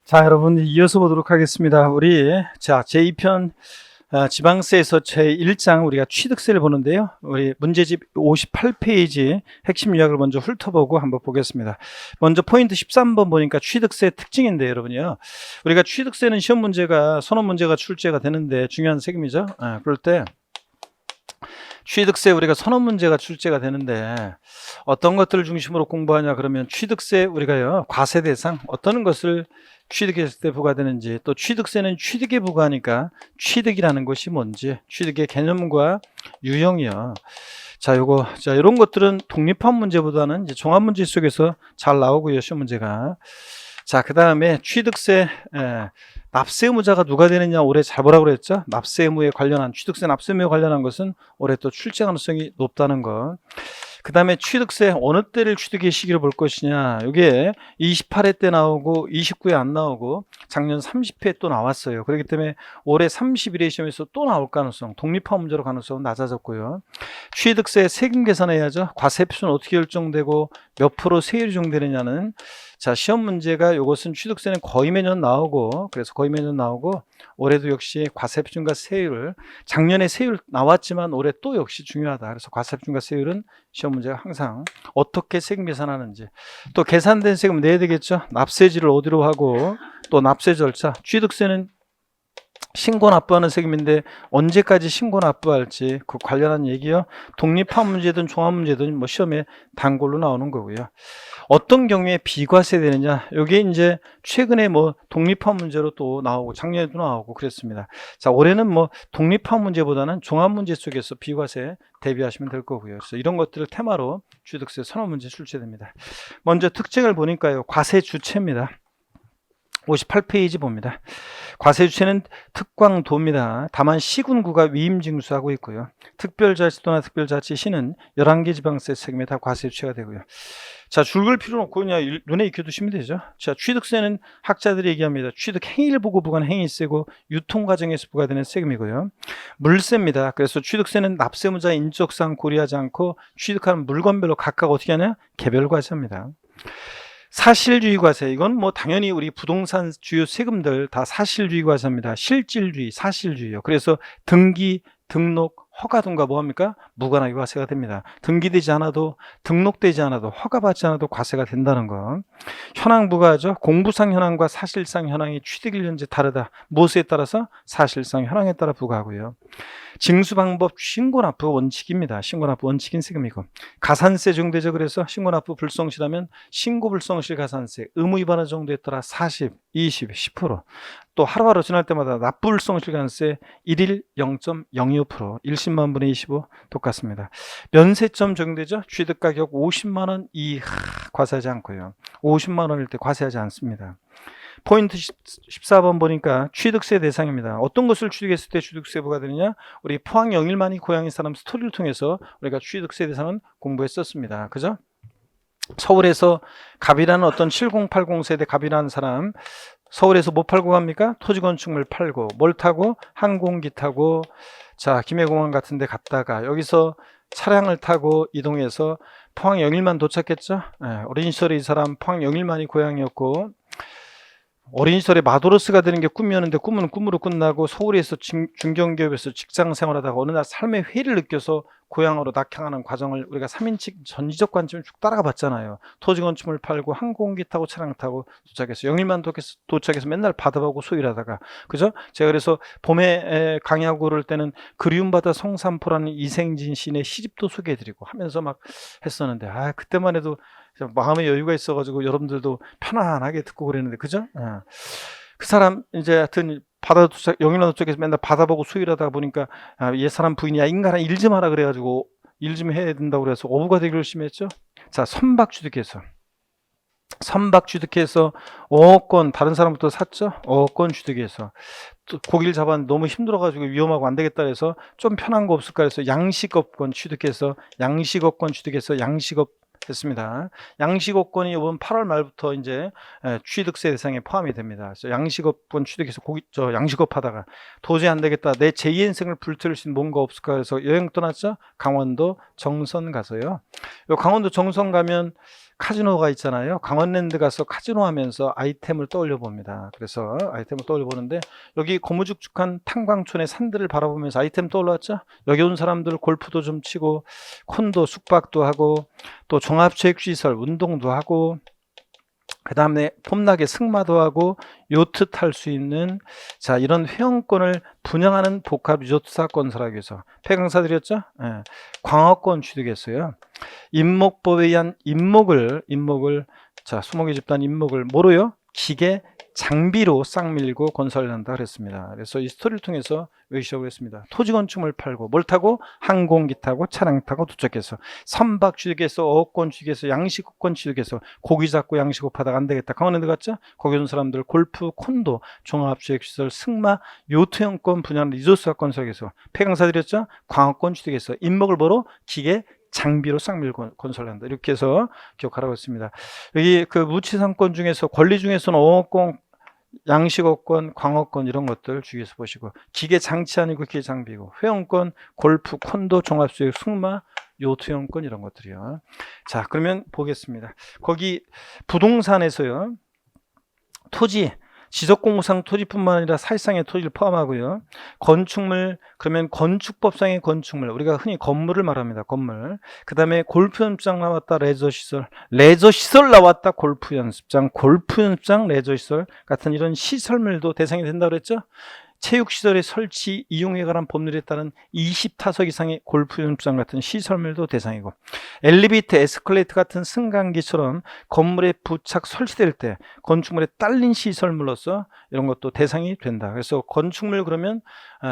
자, 여러분, 이어서 보도록 하겠습니다. 우리, 제2편, 지방세에서 제1장 우리가 취득세를 보는데요. 우리 문제집 58페이지 핵심 요약을 먼저 훑어보고 한번 보겠습니다. 먼저 포인트 13번 보니까 취득세 특징인데, 여러분이요. 우리가 취득세는 시험 문제가, 선언 문제가 출제가 되는데 중요한 세금이죠. 그럴 때, 취득세 우리가 선언 문제가 출제가 되는데 어떤 것들을 중심으로 공부하냐 그러면 취득세 우리가요 과세 대상 어떤 것을 취득했을 때 부과되는지 또 취득세는 취득에 부과하니까 취득이라는 것이 뭔지 취득의 개념과 유형이요. 자, 이런 것들은 독립한 문제보다는 이제 종합 문제 속에서 잘 나오고요 시험 문제가. 자, 그 다음에 취득세 납세 의무자가 누가 되느냐 올해 잘 보라고 그랬죠. 납세 의무에 관련한 취득세 납세 의무에 관련한 것은 올해 또 출제 가능성이 높다는 것. 그 다음에 취득세 어느 때를 취득의 시기로 볼 것이냐. 이게 28회 때 나오고 29회 안 나오고 작년 30회 또 나왔어요. 그렇기 때문에 올해 31회 시험에서 또 나올 가능성, 독립화 문제로 가능성은 낮아졌고요. 취득세 세금 계산해야죠. 과세표는 어떻게 결정되고 몇 프로 세율이 적용되느냐는 자, 시험 문제가 이것은 취득세는 거의 매년 나오고 그래서 거의 매년 나오고 올해도 역시 과세표준과 세율을 작년에 세율 나왔지만 올해 또 역시 중요하다. 그래서 과세표준과 세율은 시험 문제가 항상 어떻게 세금 계산하는지 또 계산된 세금 내야 되겠죠. 납세지를 어디로 하고 또 납세 절차 취득세는 신고 납부하는 세금인데 언제까지 신고 납부할지 그 관련한 얘기요. 독립한 문제든 종합 문제든 뭐 시험에 단골로 나오는 거고요. 어떤 경우에 비과세 되느냐. 이게 이제 최근에 뭐 독립한 문제로 또 나오고 작년에도 나오고 그랬습니다. 자, 올해는 뭐 독립한 문제보다는 종합 문제 속에서 비과세 대비하시면 될 거고요. 그래서 이런 것들을 테마로 취득세 선언 문제 출제됩니다. 먼저 특징을 보니까요. 과세 주체입니다. 58페이지 봅니다. 과세 주체는 특광도입니다. 다만 시군구가 위임징수하고 있고요. 특별자치도나 특별자치시는 11개 지방세 세금에 다 과세 주체가 되고요. 자, 줄글 필요는 없고 그냥 눈에 익혀두시면 되죠. 자, 취득세는 학자들이 얘기합니다. 취득 행위를 보고 부과하는 행위세고 유통 과정에서 부과되는 세금이고요. 물세입니다. 그래서 취득세는 납세 의무자 인적사항 고려하지 않고 취득하는 물건별로 각각 어떻게 하냐? 개별 과세합니다. 사실주의 과세, 이건 뭐 당연히 우리 부동산 주요 세금들 다 사실주의 과세입니다. 실질주의, 사실주의요. 그래서 등기, 등록, 허가 등과 뭐합니까? 무관하게 과세가 됩니다. 등기되지 않아도 등록되지 않아도 허가받지 않아도 과세가 된다는 거. 현황 부과하죠. 공부상 현황과 사실상 현황이 취득일 현재 다르다. 무엇에 따라서? 사실상 현황에 따라 부과하고요. 징수방법 신고납부 원칙입니다. 신고납부 원칙인 세금이고 가산세 정도죠. 그래서 신고납부 불성실하면 신고불성실 가산세 의무 위반한 정도에 따라 40, 20, 10% 또 하루하루 지날 때마다 납부불성실 가산세 1일 0.025% 1십만 분의 25 똑같습니다. 면세점 적용되죠. 취득가격 50만 원 이하 과세하지 않고요. 50만 원일 때 과세하지 않습니다. 포인트 14번 보니까 취득세 대상입니다. 어떤 것을 취득했을 때 취득세 부과되느냐? 우리 포항 영일만이 고향인 사람 스토리를 통해서 우리가 취득세 대상은 공부했었습니다. 그죠? 서울에서 갑이라는 어떤 7080 세대 갑이라는 사람 서울에서 뭐 팔고 갑니까? 토지 건축물 팔고 뭘 타고? 항공기 타고 자 김해공항 같은 데 갔다가 여기서 차량을 타고 이동해서 포항 영일만 도착했죠. 어린 시절에 이 사람 포항 영일만이 고향이었고 어린 시절에 마도로스가 되는 게 꿈이었는데 꿈은 꿈으로 끝나고 서울에서 중견기업에서 직장 생활하다가 어느 날 삶의 회의를 느껴서 고향으로 낙향하는 과정을 우리가 3인칭 전지적 관점을 쭉 따라가 봤잖아요. 토지 건축물 팔고 항공기 타고 차량 타고 도착해서 영일만 도착해서 맨날 바다 보고 소일하다가 그죠? 제가 그래서 봄에 강의하고 그럴 때는 그리움 바다 성산포라는 이생진 시인의 시집도 소개해드리고 하면서 막 했었는데 그때만 해도 마음의 여유가 있어가지고 여러분들도 편안하게 듣고 그랬는데 그죠? 그 사람 이제 하여튼 바다 도착 영일만 도착해서 맨날 바다 보고 수일하다 보니까 얘 사람 부인이 인간아 일 좀 하라 그래가지고 일 좀 해야 된다고 그래서 어부가 되기로 심했죠. 자, 선박 취득해서 5억 건 다른 사람부터 샀죠. 5억 건 취득해서 또 고기를 잡았는데 너무 힘들어가지고 위험하고 안 되겠다 해서 좀 편한 거 없을까 해서 양식업권 취득해서 양식업 했습니다. 양식업권이 이번 8월 말부터 이제 취득세 대상에 포함이 됩니다. 그래서 양식업권 취득해서 양식업 하다가 도저히 안 되겠다. 내 제2 인생을 불태울 수 있는 뭔가 없을까 해서 여행 떠났죠. 강원도 정선 가서요. 요 강원도 정선 가면 카지노가 있잖아요. 강원랜드 가서 카지노 하면서 아이템을 떠올려 봅니다. 그래서 아이템을 떠올려 보는데 여기 고무죽죽한 탄광촌의 산들을 바라보면서 아이템 떠올랐죠. 여기 온 사람들 골프도 좀 치고 콘도 숙박도 하고 또 종합체육시설 운동도 하고 그 다음에 폼나게 승마도 하고 요트 탈 수 있는 자 이런 회원권을 분양하는 복합 리조트 건설하기 위해서 폐강사드렸죠. 예. 광어권 취득했어요. 임목법에 의한 임목을 자 수목의 집단 임목을 뭐로요? 기계 장비로 싹 밀고 건설한다 그랬습니다. 그래서 이 스토리를 통해서 외우시라고 했습니다. 토지 건축물 팔고 뭘 타고 항공기 타고 차량 타고 도착해서 선박 취득해서 어업권 취득해서 양식권 취득해서 고기 잡고 양식업 하다가 안 되겠다. 강원랜드 갔죠? 거기 온 사람들 골프, 콘도, 종합주택시설, 승마, 요트형권 분야는 리조스가 건설해서 폐강사드렸죠? 광어권 취득해서 임목을 보러 기계 장비로 쌍밀고 건설한다. 이렇게 해서 기억하라고 했습니다. 여기 그 무치상권 중에서 권리 중에서는 어업권, 양식업권, 광어권 이런 것들 주의해서 보시고 기계 장치 아니고 기계 장비고 회원권, 골프, 콘도, 종합수익, 승마, 요트형권 이런 것들이요. 자, 그러면 보겠습니다. 거기 부동산에서요. 토지 지적공무상 토지뿐만 아니라 사실상의 토지를 포함하고요. 건축물 그러면 건축법상의 건축물 우리가 흔히 건물을 말합니다. 건물. 그 다음에 골프 연습장 나왔다 레저시설 나왔다 골프 연습장 레저시설 같은 이런 시설물도 대상이 된다고 그랬죠. 체육시설의 설치 이용에 관한 법률에 따른 20타석 이상의 골프 연습장 같은 시설물도 대상이고 엘리베이터 에스컬레이터 같은 승강기처럼 건물에 부착 설치될 때 건축물에 딸린 시설물로서 이런 것도 대상이 된다. 그래서 건축물 그러면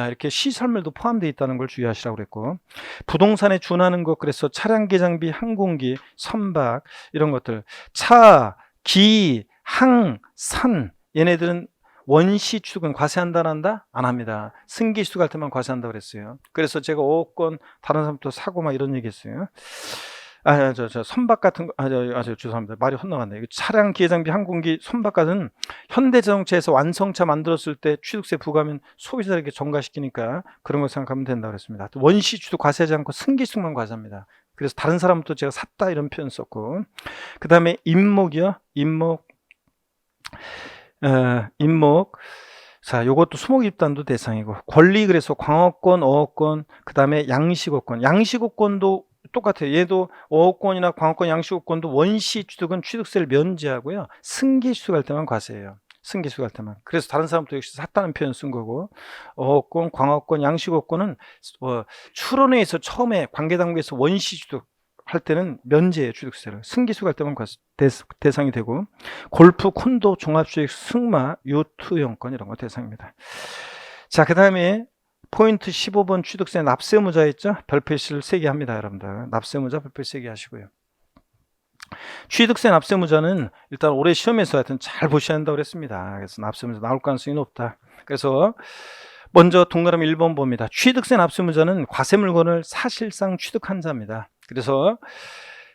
이렇게 시설물도 포함되어 있다는 걸 주의하시라고 그랬고 부동산에 준하는 것 그래서 차량 기장비, 항공기, 선박 이런 것들 차, 기, 항, 산 얘네들은 원시 취득은 과세한다 안 한다? 안 합니다. 승기 취득할 때만 과세한다 그랬어요. 그래서 제가 5억권 다른 사람도 사고 막 이런 얘기 했어요. 선박 같은 거, 죄송합니다. 말이 헛나갔네요. 차량, 기계장비, 항공기, 선박 같은 현대자동차에서 완성차 만들었을 때 취득세 부과하면 소비자에게 전가시키니까 그런 거 생각하면 된다 그랬습니다. 원시 취득 과세하지 않고 승기 취득만 과세합니다. 그래서 다른 사람도 제가 샀다 이런 표현 썼고 그 다음에 임목이요. 임목. 자, 요것도 수목입단도 대상이고 권리 그래서 광어권, 어업권, 그 다음에 양식업권. 양식업권도 똑같아요. 얘도 어업권이나 광어권, 양식업권도 원시 취득은 취득세를 면제하고요. 승계 취득할 때만 과세예요. 승계 취득할 때만. 그래서 다른 사람도 역시 샀다는 표현 쓴 거고 어업권, 광어권, 양식업권은 출원회에서 처음에 관계당국에서 원시 취득 할 때는 면제예요. 취득세를. 승기수할 때만 대상이 되고 골프, 콘도, 종합주택, 승마, 요트용권 이런 거 대상입니다. 자, 그 다음에 포인트 15번 취득세 납세의무자 있죠? 별표시를 3개 합니다. 여러분들 납세의무자 별표 3개 하시고요. 취득세 납세의무자는 일단 올해 시험에서 하여튼 잘 보셔야 한다고 그랬습니다. 그래서 납세의무자 나올 가능성이 높다. 그래서 먼저 동그라미 1번 봅니다. 취득세 납세의무자는 과세 물건을 사실상 취득한 자입니다. 그래서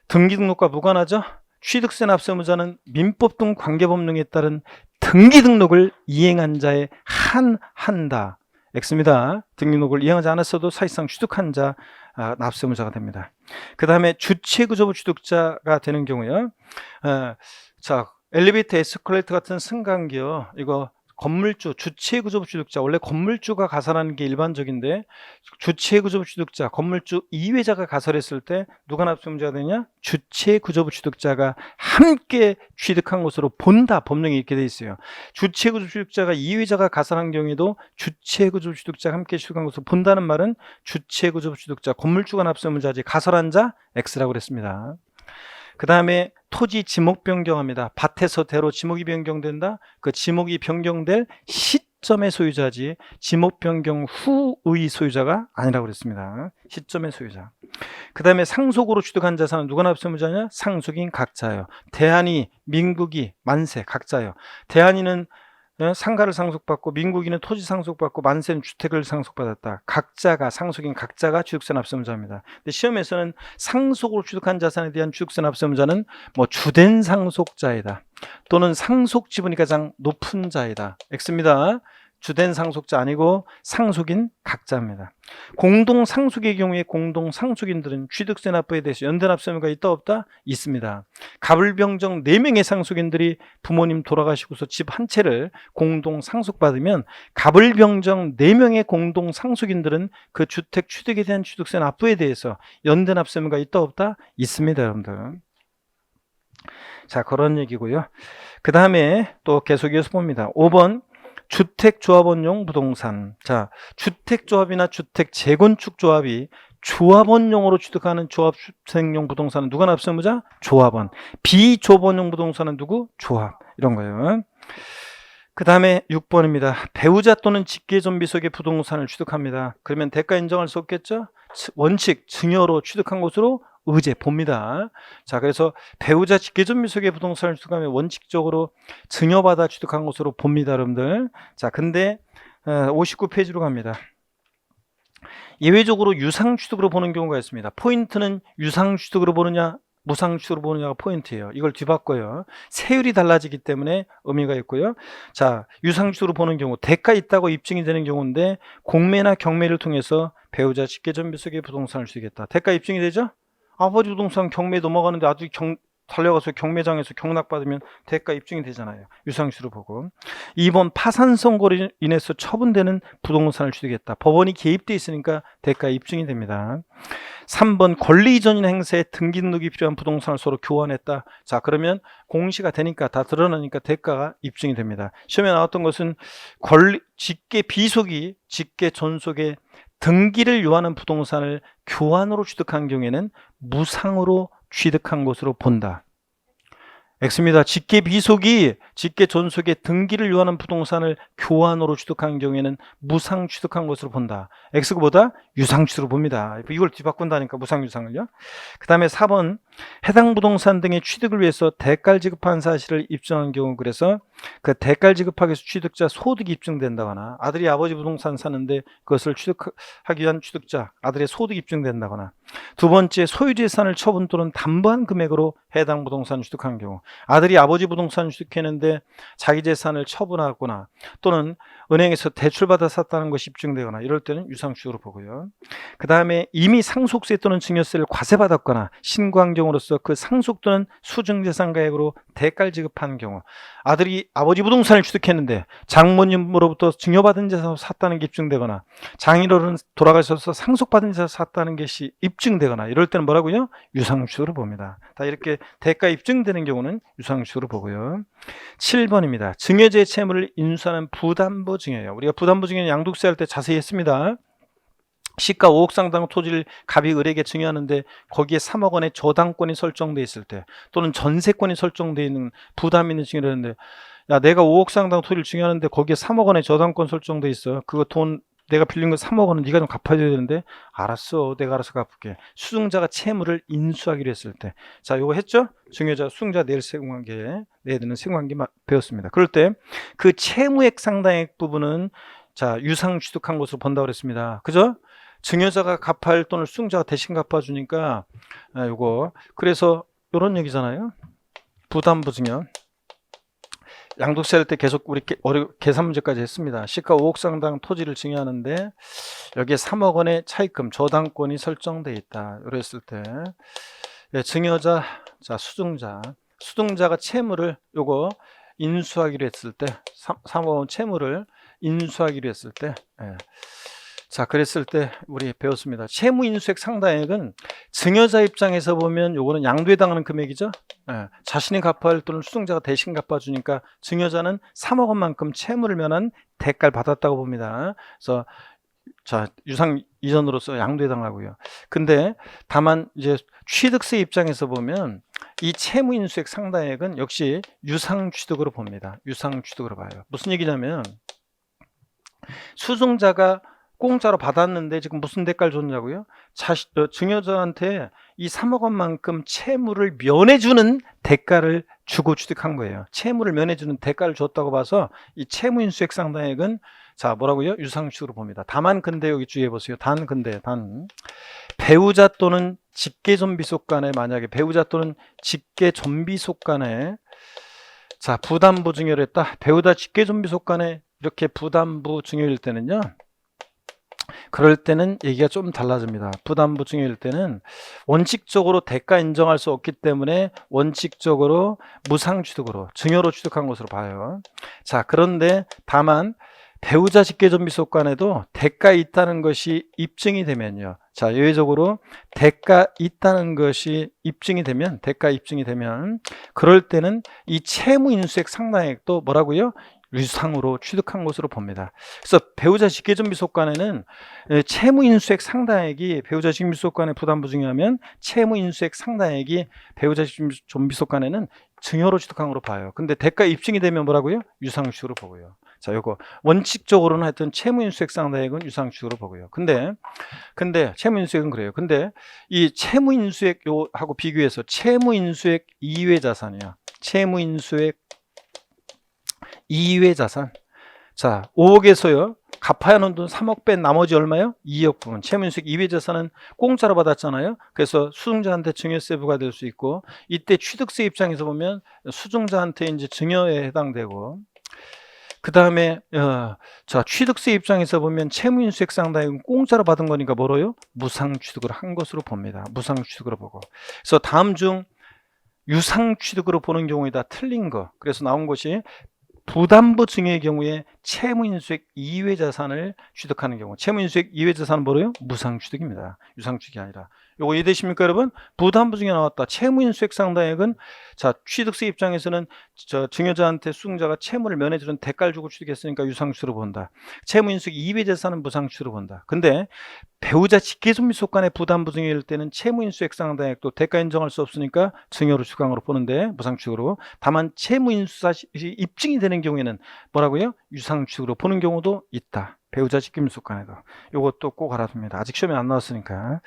등기등록과 무관하죠. 취득세 납세의무자는 민법 등 관계법령에 따른 등기등록을 이행한 자에 한한다. X입니다. 등기등록을 이행하지 않았어도 사실상 취득한 자 납세의무자가 됩니다. 그 다음에 주체구조부 취득자가 되는 경우요. 자, 엘리베이터 에스컬레이터 같은 승강기요. 이거 건물주, 주체구조부 취득자, 원래 건물주가 가설하는 게 일반적인데 주체구조부 취득자, 건물주 이외자가 가설했을 때 누가 납세의무자가 되냐? 주체구조부 취득자가 함께 취득한 것으로 본다. 법령이 이렇게 돼 있어요. 주체구조부 취득자가 이외자가 가설한 경우에도 주체구조부 취득자가 함께 취득한 것으로 본다는 말은 주체구조부 취득자, 건물주가 납세의무자지 가설한 자 X라고 그랬습니다. 그 다음에 토지 지목 변경합니다. 밭에서 대로 지목이 변경된다. 그 지목이 변경될 시점의 소유자지 지목 변경 후의 소유자가 아니라고 그랬습니다. 시점의 소유자. 그 다음에 상속으로 취득한 자산은 누가 납세의무자냐? 상속인 각자예요. 대한이, 민국이, 만세 각자예요. 대한이는 상가를 상속받고 민국인은 토지 상속받고 만세는 주택을 상속받았다. 각자가 상속인 각자가 취득세 납세의무자입니다. 근데 시험에서는 상속으로 취득한 자산에 대한 취득세 납세의무자는 뭐 주된 상속자이다. 또는 상속 지분이 가장 높은 자이다. X입니다. 주된 상속자 아니고 상속인 각자입니다. 공동 상속의 경우에 공동 상속인들은 취득세 납부에 대해서 연대납세 의무가 있다 없다? 있습니다. 갑을병정 4명의 상속인들이 부모님 돌아가시고서 집 한 채를 공동 상속받으면 갑을병정 4명의 공동 상속인들은 그 주택 취득에 대한 취득세 납부에 대해서 연대납세 의무가 있다 없다? 있습니다, 여러분들. 자, 그런 얘기고요. 그 다음에 또 계속 이어서 봅니다. 5번 주택조합원용 부동산. 자, 주택조합이나 주택재건축조합이 조합원용으로 취득하는 조합주택용 부동산은 누가 납세 의무자? 조합원. 비조합원용 부동산은 누구? 조합. 이런 거예요. 그 다음에 6번입니다. 배우자 또는 직계존비 속의 부동산을 취득합니다. 그러면 대가 인정할 수 없겠죠? 원칙, 증여로 취득한 것으로 의제 봅니다. 자, 그래서 배우자 직계존비 속의 부동산을 취득하면 원칙적으로 증여받아 취득한 것으로 봅니다, 여러분들. 자, 근데 59페이지로 갑니다. 예외적으로 유상취득으로 보는 경우가 있습니다. 포인트는 유상취득으로 보느냐 무상취득으로 보느냐가 포인트예요. 이걸 뒤바꿔요. 세율이 달라지기 때문에 의미가 있고요. 자, 유상취득으로 보는 경우 대가 있다고 입증이 되는 경우인데 공매나 경매를 통해서 배우자 직계존비 속의 부동산을 취득했다. 대가 입증이 되죠? 아버지 부동산 경매 넘어가는데 아들이 달려가서 경매장에서 경락받으면 대가 입증이 되잖아요. 유상취득으로 보고. 2번 파산 선고로 인해서 처분되는 부동산을 취득했다. 법원이 개입돼 있으니까 대가 입증이 됩니다. 3번 권리 이전이나 행사에 등기 등록이 필요한 부동산을 서로 교환했다. 자, 그러면 공시가 되니까 다 드러나니까 대가가 입증이 됩니다. 시험에 나왔던 것은 직계 비속이 직계 존속에 등기를 요하는 부동산을 교환으로 취득한 경우에는 무상으로 취득한 것으로 본다. X입니다. 직계 비속이 직계 존속에 등기를 요하는 부동산을 교환으로 취득한 경우에는 무상 취득한 것으로 본다. X보다 유상 취득으로 봅니다. 이걸 뒤바꾼다니까 무상 유상을요. 그 다음에 4번 해당 부동산 등의 취득을 위해서 대가를 지급한 사실을 입증한 경우, 그래서 그 대가를 지급하기 위해서 취득자 소득이 입증된다거나 아들이 아버지 부동산 사는데 그것을 취득하기 위한 취득자 아들의 소득이 입증된다거나, 두 번째 소유재산을 처분 또는 담보한 금액으로 해당 부동산을 취득한 경우, 아들이 아버지 부동산을 취득했는데 자기 재산을 처분하거나 또는 은행에서 대출받아 샀다는 것이 입증되거나 이럴 때는 유상취득으로 보고요. 그 다음에 이미 상속세 또는 증여세를 과세받았거나 신고한 경우로서 그 상속 또는 수증재산가액으로 대가를 지급하는 경우, 아들이 아버지 부동산을 취득했는데 장모님으로부터 증여받은 재산을 샀다는 게 입증되거나 장인어른 돌아가셔서 상속받은 재산을 샀다는 것이 입증되거나 이럴 때는 뭐라고요? 유상취득으로 봅니다. 다 이렇게 대가 입증되는 경우는 유상취득으로 보고요. 7번입니다. 증여재 채무를 인수하는 부담보 증여예요. 우리가 부담보 증여는 양도세 할 때 자세히 했습니다. 시가 5억 상당 토지를 갑이 을에게 증여하는데 거기에 3억 원의 저당권이 설정돼 있을 때 또는 전세권이 설정돼 있는 부담 있는 증여를 하는데, 야, 내가 5억 상당 토지를 증여하는데 거기에 3억 원의 저당권 설정돼 있어. 그거 돈 내가 빌린 거 3억 원은 네가 좀 갚아줘야 되는데, 알았어, 내가 알아서 갚을게. 수증자가 채무를 인수하기로 했을 때, 자, 요거 했죠? 증여자 수증자 내일 세금관계 내야 되는 세금관계 배웠습니다. 그럴 때 그 채무액 상당액 부분은 자 유상 취득한 것으로 본다고 그랬습니다. 그죠? 증여자가 갚아야 할 돈을 수증자가 대신 갚아주니까 요거, 그래서 요런 얘기잖아요. 부담부 증여. 양도세 할 때 계속 우리 계산 문제까지 했습니다. 시가 5억 상당 토지를 증여하는데 여기에 3억 원의 차입금 저당권이 설정돼 있다. 이랬을 때 증여자, 자 수증자가 채무를 요거 인수하기로 했을 때 3억 원 채무를 인수하기로 했을 때 자, 그랬을 때 우리 배웠습니다. 채무 인수액 상당액은 증여자 입장에서 보면 요거는 양도에 해당하는 금액이죠. 자신이 갚아야 할 돈을 수증자가 대신 갚아주니까 증여자는 3억 원만큼 채무를 면한 대가를 받았다고 봅니다. 그래서 자 유상 이전으로서 양도에 해당하고요. 근데 다만 이제 취득세 입장에서 보면 이 채무 인수액 상당액은 역시 유상 취득으로 봅니다. 유상 취득으로 봐요. 무슨 얘기냐면 수증자가 공짜로 받았는데 지금 무슨 대가를 줬냐고요? 증여자한테 이 3억 원만큼 채무를 면해주는 대가를 주고 취득한 거예요. 채무를 면해주는 대가를 줬다고 봐서 이 채무 인수액 상당액은 자 뭐라고요? 유상취득으로 봅니다. 다만 근데 여기 주의해 보세요. 단 배우자 또는 직계존비속 간에, 만약에 배우자 또는 직계존비속 간에 자 부담부 증여를 했다. 배우자 직계존비속 간에 이렇게 부담부 증여일 때는요, 그럴 때는 얘기가 좀 달라집니다. 부담부 증여일 때는 원칙적으로 대가 인정할 수 없기 때문에 원칙적으로 무상취득으로 증여로 취득한 것으로 봐요. 자, 그런데 다만 배우자 직계존비속관에도 대가 있다는 것이 입증이 되면요. 자, 예외적으로 대가 있다는 것이 입증이 되면, 대가 입증이 되면, 그럴 때는 이 채무인수액 상당액도 뭐라고요? 유상으로 취득한 것으로 봅니다. 그래서 배우자 직계존비속관에는 채무인수액 상당액이 배우자 직계존비속관에 부담부 증여하면 채무인수액 상당액이 배우자 직계존비속관에는 증여로 취득한 것으로 봐요. 근데 대가 입증이 되면 뭐라고요? 유상취득으로 보고요. 자, 요거 원칙적으로는 하여튼 채무인수액 상당액은 유상취득으로 보고요. 근데 채무인수액은 그래요. 근데 이 채무인수액 하고 비교해서 채무인수액 이외 자산이요. 채무인수액 이외 자산. 자, 5억에서요. 갚아야 하는 돈 3억 뺀 나머지 얼마요? 2억 부분. 채무인수액 이외 자산은 공짜로 받았잖아요. 그래서 수증자한테 증여세 부과될 수 있고, 이때 취득세 입장에서 보면 수증자한테 이제 증여에 해당되고, 그 다음에 자, 취득세 입장에서 보면 채무인수액 상당액은 공짜로 받은 거니까 뭐로요? 무상취득을 한 것으로 봅니다. 무상취득으로 보고. 그래서 다음 중 유상취득으로 보는 경우에 다 틀린 거. 그래서 나온 것이 부담부 증여의 경우에 채무인수액 이외 자산을 취득하는 경우, 채무인수액 이외 자산은 뭐래요? 무상취득입니다. 유상취득이 아니라. 요거 이해되십니까, 여러분? 부담부 증여 나왔다. 채무인수액 상당액은 자, 취득세 입장에서는 증여자한테 수증자가 채무를 면해주는 대가를 주고 취득했으니까 유상취득으로 본다. 채무인수액 이외 자산은 무상취득으로 본다. 근데 배우자 직계존비속관의 부담부 증여일 때는 채무인수액 상당액도 대가 인정할 수 없으니까 증여로 추가로 보는데 무상취득으로. 다만 채무인수 사실이 입증이 되는 경우에는 뭐라고요? 유상취득으로 보는 경우도 있다. 배우자 직계존비속관에도. 요것도 꼭 알아둡니다. 아직 시험에 안 나왔으니까.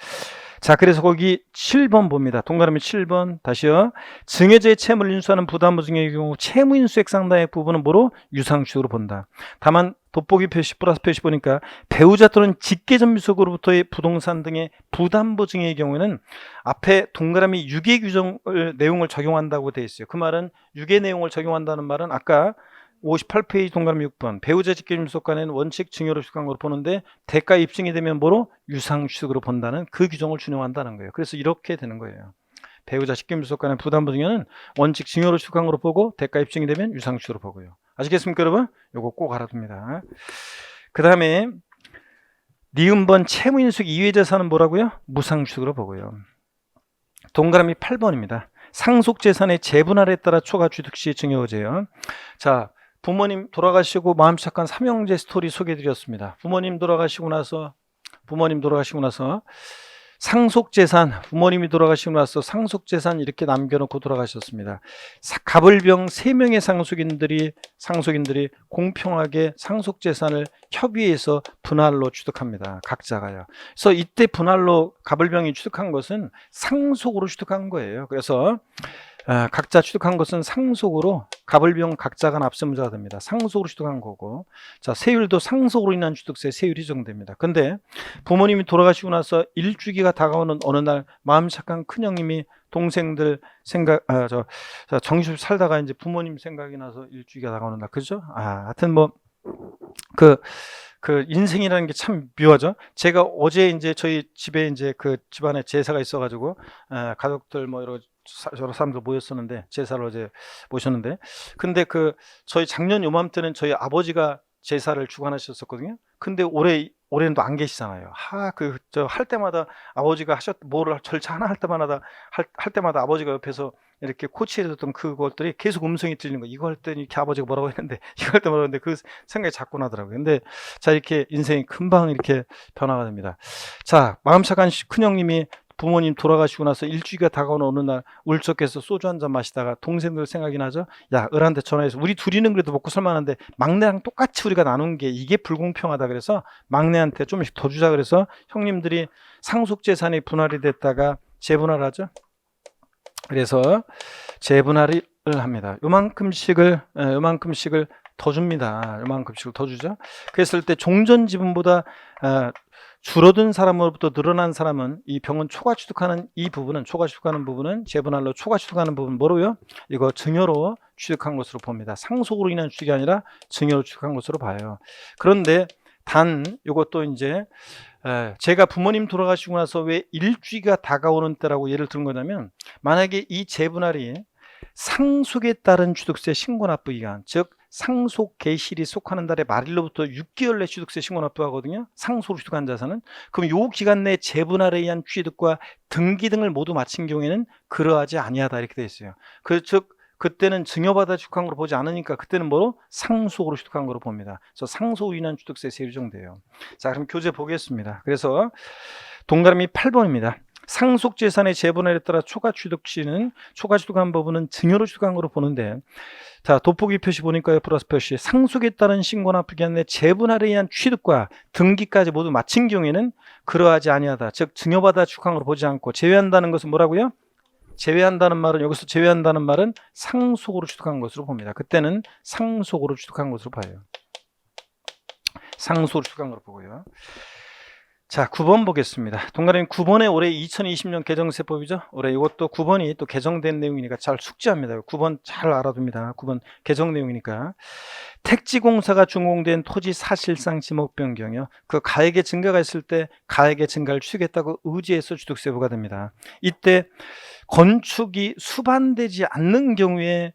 자, 그래서 거기 7번 봅니다. 동그라미 7번 다시요. 증여자의 채무를 인수하는 부담부 증여의 경우 채무인수액 상당액 부분은 뭐로? 유상취득으로 본다. 다만 돋보기 표시 플러스 표시 보니까 배우자 또는 직계존비속으로부터의 부동산 등의 부담부 증여의 경우에는 앞에 동그라미 6의 규정 내용을 적용한다고 되어 있어요. 그 말은 6의 내용을 적용한다는 말은 아까 58페이지 동그라미 6번 배우자 직계존비속관에는 원칙 증여로 취득한 걸로 보는데 대가 입증이 되면 뭐로? 유상취득으로 본다는 그 규정을 준용한다는 거예요. 그래서 이렇게 되는 거예요. 배우자 직계존비속관의 부담부 증여는 원칙 증여로 취득한 걸로 보고 대가 입증이 되면 유상취득으로 보고요. 아시겠습니까, 여러분? 요거 꼭 알아둡니다. 그 다음에 니은번 채무인수액 이외 자산은 뭐라고요? 무상취득으로 보고요. 동그라미 8번입니다. 상속재산의 재분할에 따라 초과 취득 시 증여의제요. 자, 부모님 돌아가시고 마음 착한 삼형제 스토리 소개해드렸습니다. 부모님 돌아가시고 나서 상속재산, 부모님이 돌아가시고 나서 상속재산 이렇게 남겨놓고 돌아가셨습니다. 갑을병 3명의 상속인들이 공평하게 상속재산을 협의해서 분할로 취득합니다. 각자가요. 그래서 이때 분할로 갑을병이 취득한 것은 상속으로 취득한 거예요. 그래서 각자 취득한 것은 상속으로 갑을병 각자가 납세무자가 됩니다. 상속으로 취득한 거고, 자, 세율도 상속으로 인한 취득세 세율이 적용됩니다. 근데 부모님이 돌아가시고 나서 일주기가 다가오는 어느 날 마음 착한 큰형님이 동생들 정신없이 살다가 이제 부모님 생각이 나서 일주기가 다가오는 날, 그죠? 하여튼 뭐 그 인생이라는 게 참 묘하죠. 제가 어제 이제 저희 집에 이제 그 집안에 제사가 있어가지고 가족들 뭐 여러 사람들 모였었는데 제사를 어제 모셨는데, 근데 저희 작년 요맘때는 저희 아버지가 제사를 주관하셨었거든요. 근데 올해는 또 안 계시잖아요. 할 때마다 아버지가 뭐를 절차 하나 할 때마다 아버지가 옆에서 이렇게 코치해줬던 그것들이 계속 음성이 들리는 거. 이거 할 때 이렇게 아버지가 뭐라고 했는데, 이거 할 때 뭐라고 했는데, 그 생각이 자꾸 나더라고요. 근데 자, 이렇게 인생이 금방 이렇게 변화가 됩니다. 자, 마음 착한 큰형님이 부모님 돌아가시고 나서 일주기가 다가오는 어느 날 울적해서 소주 한잔 마시다가 동생들 생각이 나죠. 야, 을한테 전화해서 우리 둘이는 그래도 먹고 살만한데 막내랑 똑같이 우리가 나눈 게 이게 불공평하다. 그래서 막내한테 좀씩 더 주자. 그래서 형님들이 상속재산이 분할이 됐다가 재분할하죠. 그래서 재분할을 합니다. 요만큼씩을 더 줍니다. 요만큼씩을 더 주죠. 그랬을 때 종전 지분보다 줄어든 사람으로부터 늘어난 사람은 이 병은 초과 취득하는 부분은 재분할로 초과 취득하는 부분 뭐로요? 이거 증여로 취득한 것으로 봅니다. 상속으로 인한 취득이 아니라 증여로 취득한 것으로 봐요. 그런데 단 이것도 이제 제가 부모님 돌아가시고 나서 왜 일주기가 다가오는 때라고 예를 든 거냐면, 만약에 이 재분할이 상속에 따른 취득세 신고 납부 기간, 즉 상속 개시일이 속하는 달의 말일로부터 6개월 내 취득세 신고 납부하거든요. 상속으로 취득한 자산은. 그럼 요 기간 내 재분할에 의한 취득과 등기 등을 모두 마친 경우에는 그러하지 아니하다 이렇게 돼 있어요. 즉 그때는 증여받아 취득한 걸로 보지 않으니까 그때는 뭐로? 상속으로 취득한 걸로 봅니다. 그래서 상속으로 인한 취득세 세율정돼요. 자, 그럼 교재 보겠습니다. 그래서 동그라미 8번입니다. 상속재산의 재분할에 따라 초과 취득시는 초과 취득한 부분은 증여로 취득한 걸로 보는데, 자, 돋보기 표시 보니까요. 플러스 표시. 상속에 따른 신고나 기간 내 재분할에 의한 취득과 등기까지 모두 마친 경우에는 그러하지 아니하다. 즉 증여받아 취득한 걸로 보지 않고, 제외한다는 것은 뭐라고요? 제외한다는 말은, 여기서 제외한다는 말은 상속으로 취득한 것으로 봅니다. 그때는 상속으로 취득한 것으로 봐요. 상속으로 취득한 것으로 보고요. 자, 9번 보겠습니다. 동그라미 9번에 올해 2020년 개정세법이죠. 올해 이것도 9번이 또 개정된 내용이니까 잘 숙지합니다. 9번 잘 알아둡니다. 9번 개정 내용이니까. 택지공사가 준공된 토지 사실상 지목 변경이요. 그 가액의 증가가 있을 때 가액의 증가를 취득했다고 의지해서 취득세 부과됩니다. 이때 건축이 수반되지 않는 경우에는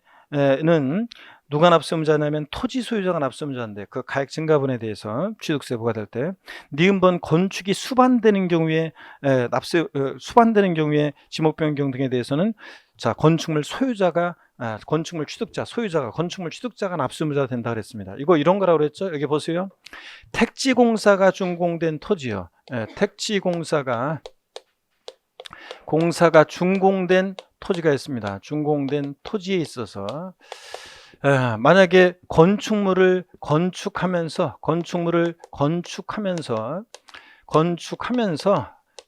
누가 납세의무자냐면 토지 소유자가 납세의무자인데, 그 가액 증가분에 대해서 취득세 부과될 때, 니은번 건축이 수반되는 경우에 수반되는 경우에 지목 변경 등에 대해서는, 자, 건축물 소유자가 건축물 취득자, 소유자가 건축물 취득자가 납세의무자가 된다 그랬습니다. 이거 이런 거라고 그랬죠. 여기 보세요. 택지공사가 준공된 토지요. 택지공사가 준공된 토지가 있습니다. 준공된 토지에 있어서 만약에 건축물을 건축하면서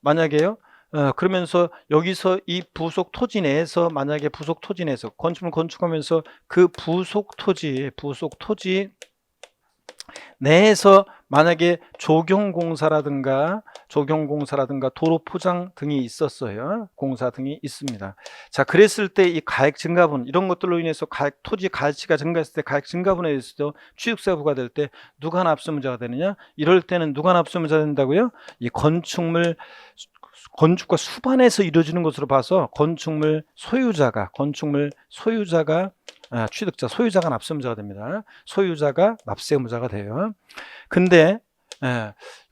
만약에요, 그러면서 여기서 이 부속 토지 내에서, 만약에 부속 토지 내에서 건축물 건축하면서 그 부속 토지 내에서 만약에 조경공사라든가 도로 포장 등이 있었어요. 공사 등이 있습니다. 자, 그랬을 때 이 가액 증가분, 이런 것들로 인해서 토지 가치가 증가했을 때 가액 증가분에 대해서도 취득세가 부과될 때 누가 납세의무자가 되느냐? 이럴 때는 누가 납세의무자가 된다고요? 이 건축과 수반해서 이루어지는 것으로 봐서 건축물 소유자가 취득자, 소유자가 납세의무자가 됩니다. 소유자가 납세의무자가 돼요. 근데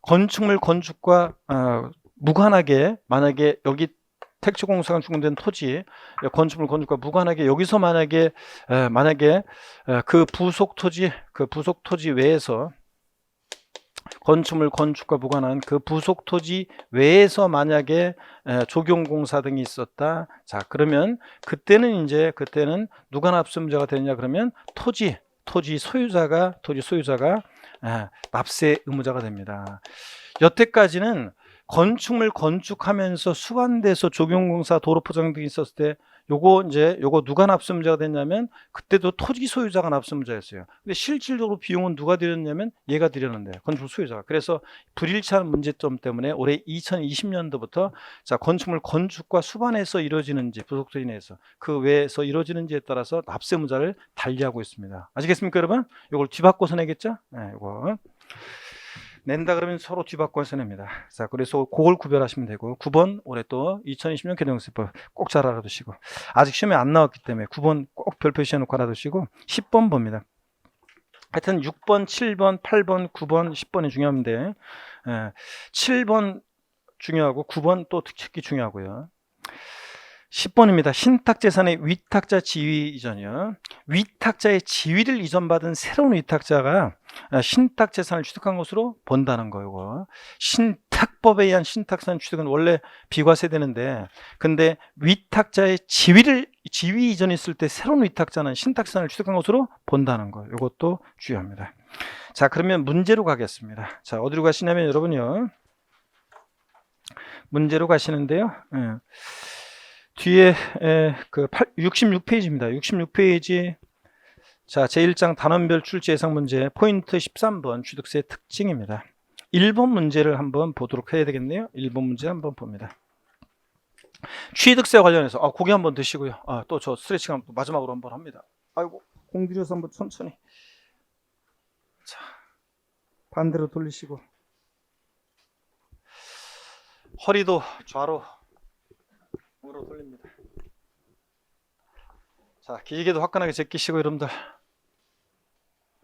건축물 건축과 무관하게, 만약에 여기 택지공사가 준공된 토지, 건축물 건축과 무관하게 여기서 만약에 그 부속 토지 외에서, 건축물 건축과 무관한 그 부속 토지 외에서 만약에 조경공사 등이 있었다. 자, 그러면 그때는 누가 납세의무자가 되느냐? 그러면 토지 소유자가 납세 의무자가 됩니다. 여태까지는 건축물 건축하면서 수반돼서 조경공사, 도로 포장 등이 있었을 때 요거 누가 납세의무자가 됐냐면 그때도 토지 소유자가 납세의무자였어요. 근데 실질적으로 비용은 누가 들였냐면 얘가 들였는데, 건축물 소유자가. 그래서 불일치한 문제점 때문에 올해 2020년도부터 자, 건축물 건축과 수반해서 이루어지는지, 부속 토지 내에서 그 외에서 이루어지는지에 따라서 납세의무자를 달리하고 있습니다. 아시겠습니까, 여러분? 요걸 뒤바꿔서 내겠죠? 네, 요거 낸다 그러면 서로 뒤바꿔서 냅니다. 자, 그래서 그걸 구별하시면 되고, 9번 올해 또 2020년 개정세법 꼭 잘 알아두시고, 아직 시험에 안 나왔기 때문에 9번 꼭 별 표시해놓고 알아두시고, 10번 봅니다. 하여튼 6번, 7번, 8번, 9번, 10번이 중요한데 7번 중요하고 9번 또 특히 중요하고요. 10번입니다. 신탁재산의 위탁자 지위 이전이요. 위탁자의 지위를 이전받은 새로운 위탁자가 신탁재산을 취득한 것으로 본다는 거예요. 신탁법에 의한 신탁재산 취득은 원래 비과세되는데, 근데 위탁자의 지위 이전이 있을 때 새로운 위탁자는 신탁재산을 취득한 것으로 본다는 거예요. 이것도 중요합니다. 자, 그러면 문제로 가겠습니다. 자, 어디로 가시냐면 여러분요, 문제로 가시는데요. 뒤에 66페이지입니다. 66페이지. 자, 제1장 단원별 출제 예상 문제 포인트 13번 취득세 특징입니다. 1번 문제를 한번 보도록 해야 되겠네요. 1번 문제 한번 봅니다. 취득세 관련해서 고기 한번 드시고요. 또 저 스트레칭 마지막으로 한번 합니다. 아이고, 공들여서 한번 천천히. 자, 반대로 돌리시고. 허리도 좌로 우로 돌립니다. 자, 길게도 화끈하게 제끼시고 여러분들.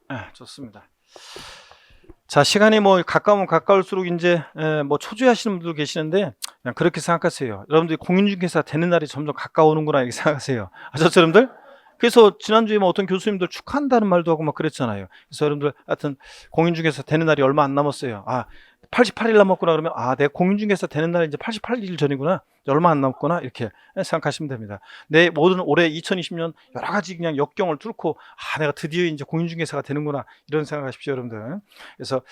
네, 좋습니다. 자, 시간이 뭐 가까우면 가까울수록 이제 뭐 초조해하시는 분들 계시는데 그냥 그렇게 생각하세요. 여러분들이 공인중개사 되는 날이 점점 가까우는구나 이렇게 생각하세요. 아셨죠, 여러분들? 그래서 지난주에 뭐 어떤 교수님들 축하한다는 말도 하고 막 그랬잖아요. 그래서 여러분들 하여튼 공인중개사 되는 날이 얼마 안 남았어요. 88일 남았구나 그러면 내 공인중개사 되는 날이 이제 88일 전이구나. 얼마 안 남았구나 이렇게 생각하시면 됩니다. 내 모든 올해 2020년 여러 가지 그냥 역경을 뚫고 내가 드디어 이제 공인중개사가 되는구나 이런 생각하십시오, 여러분들. 그래서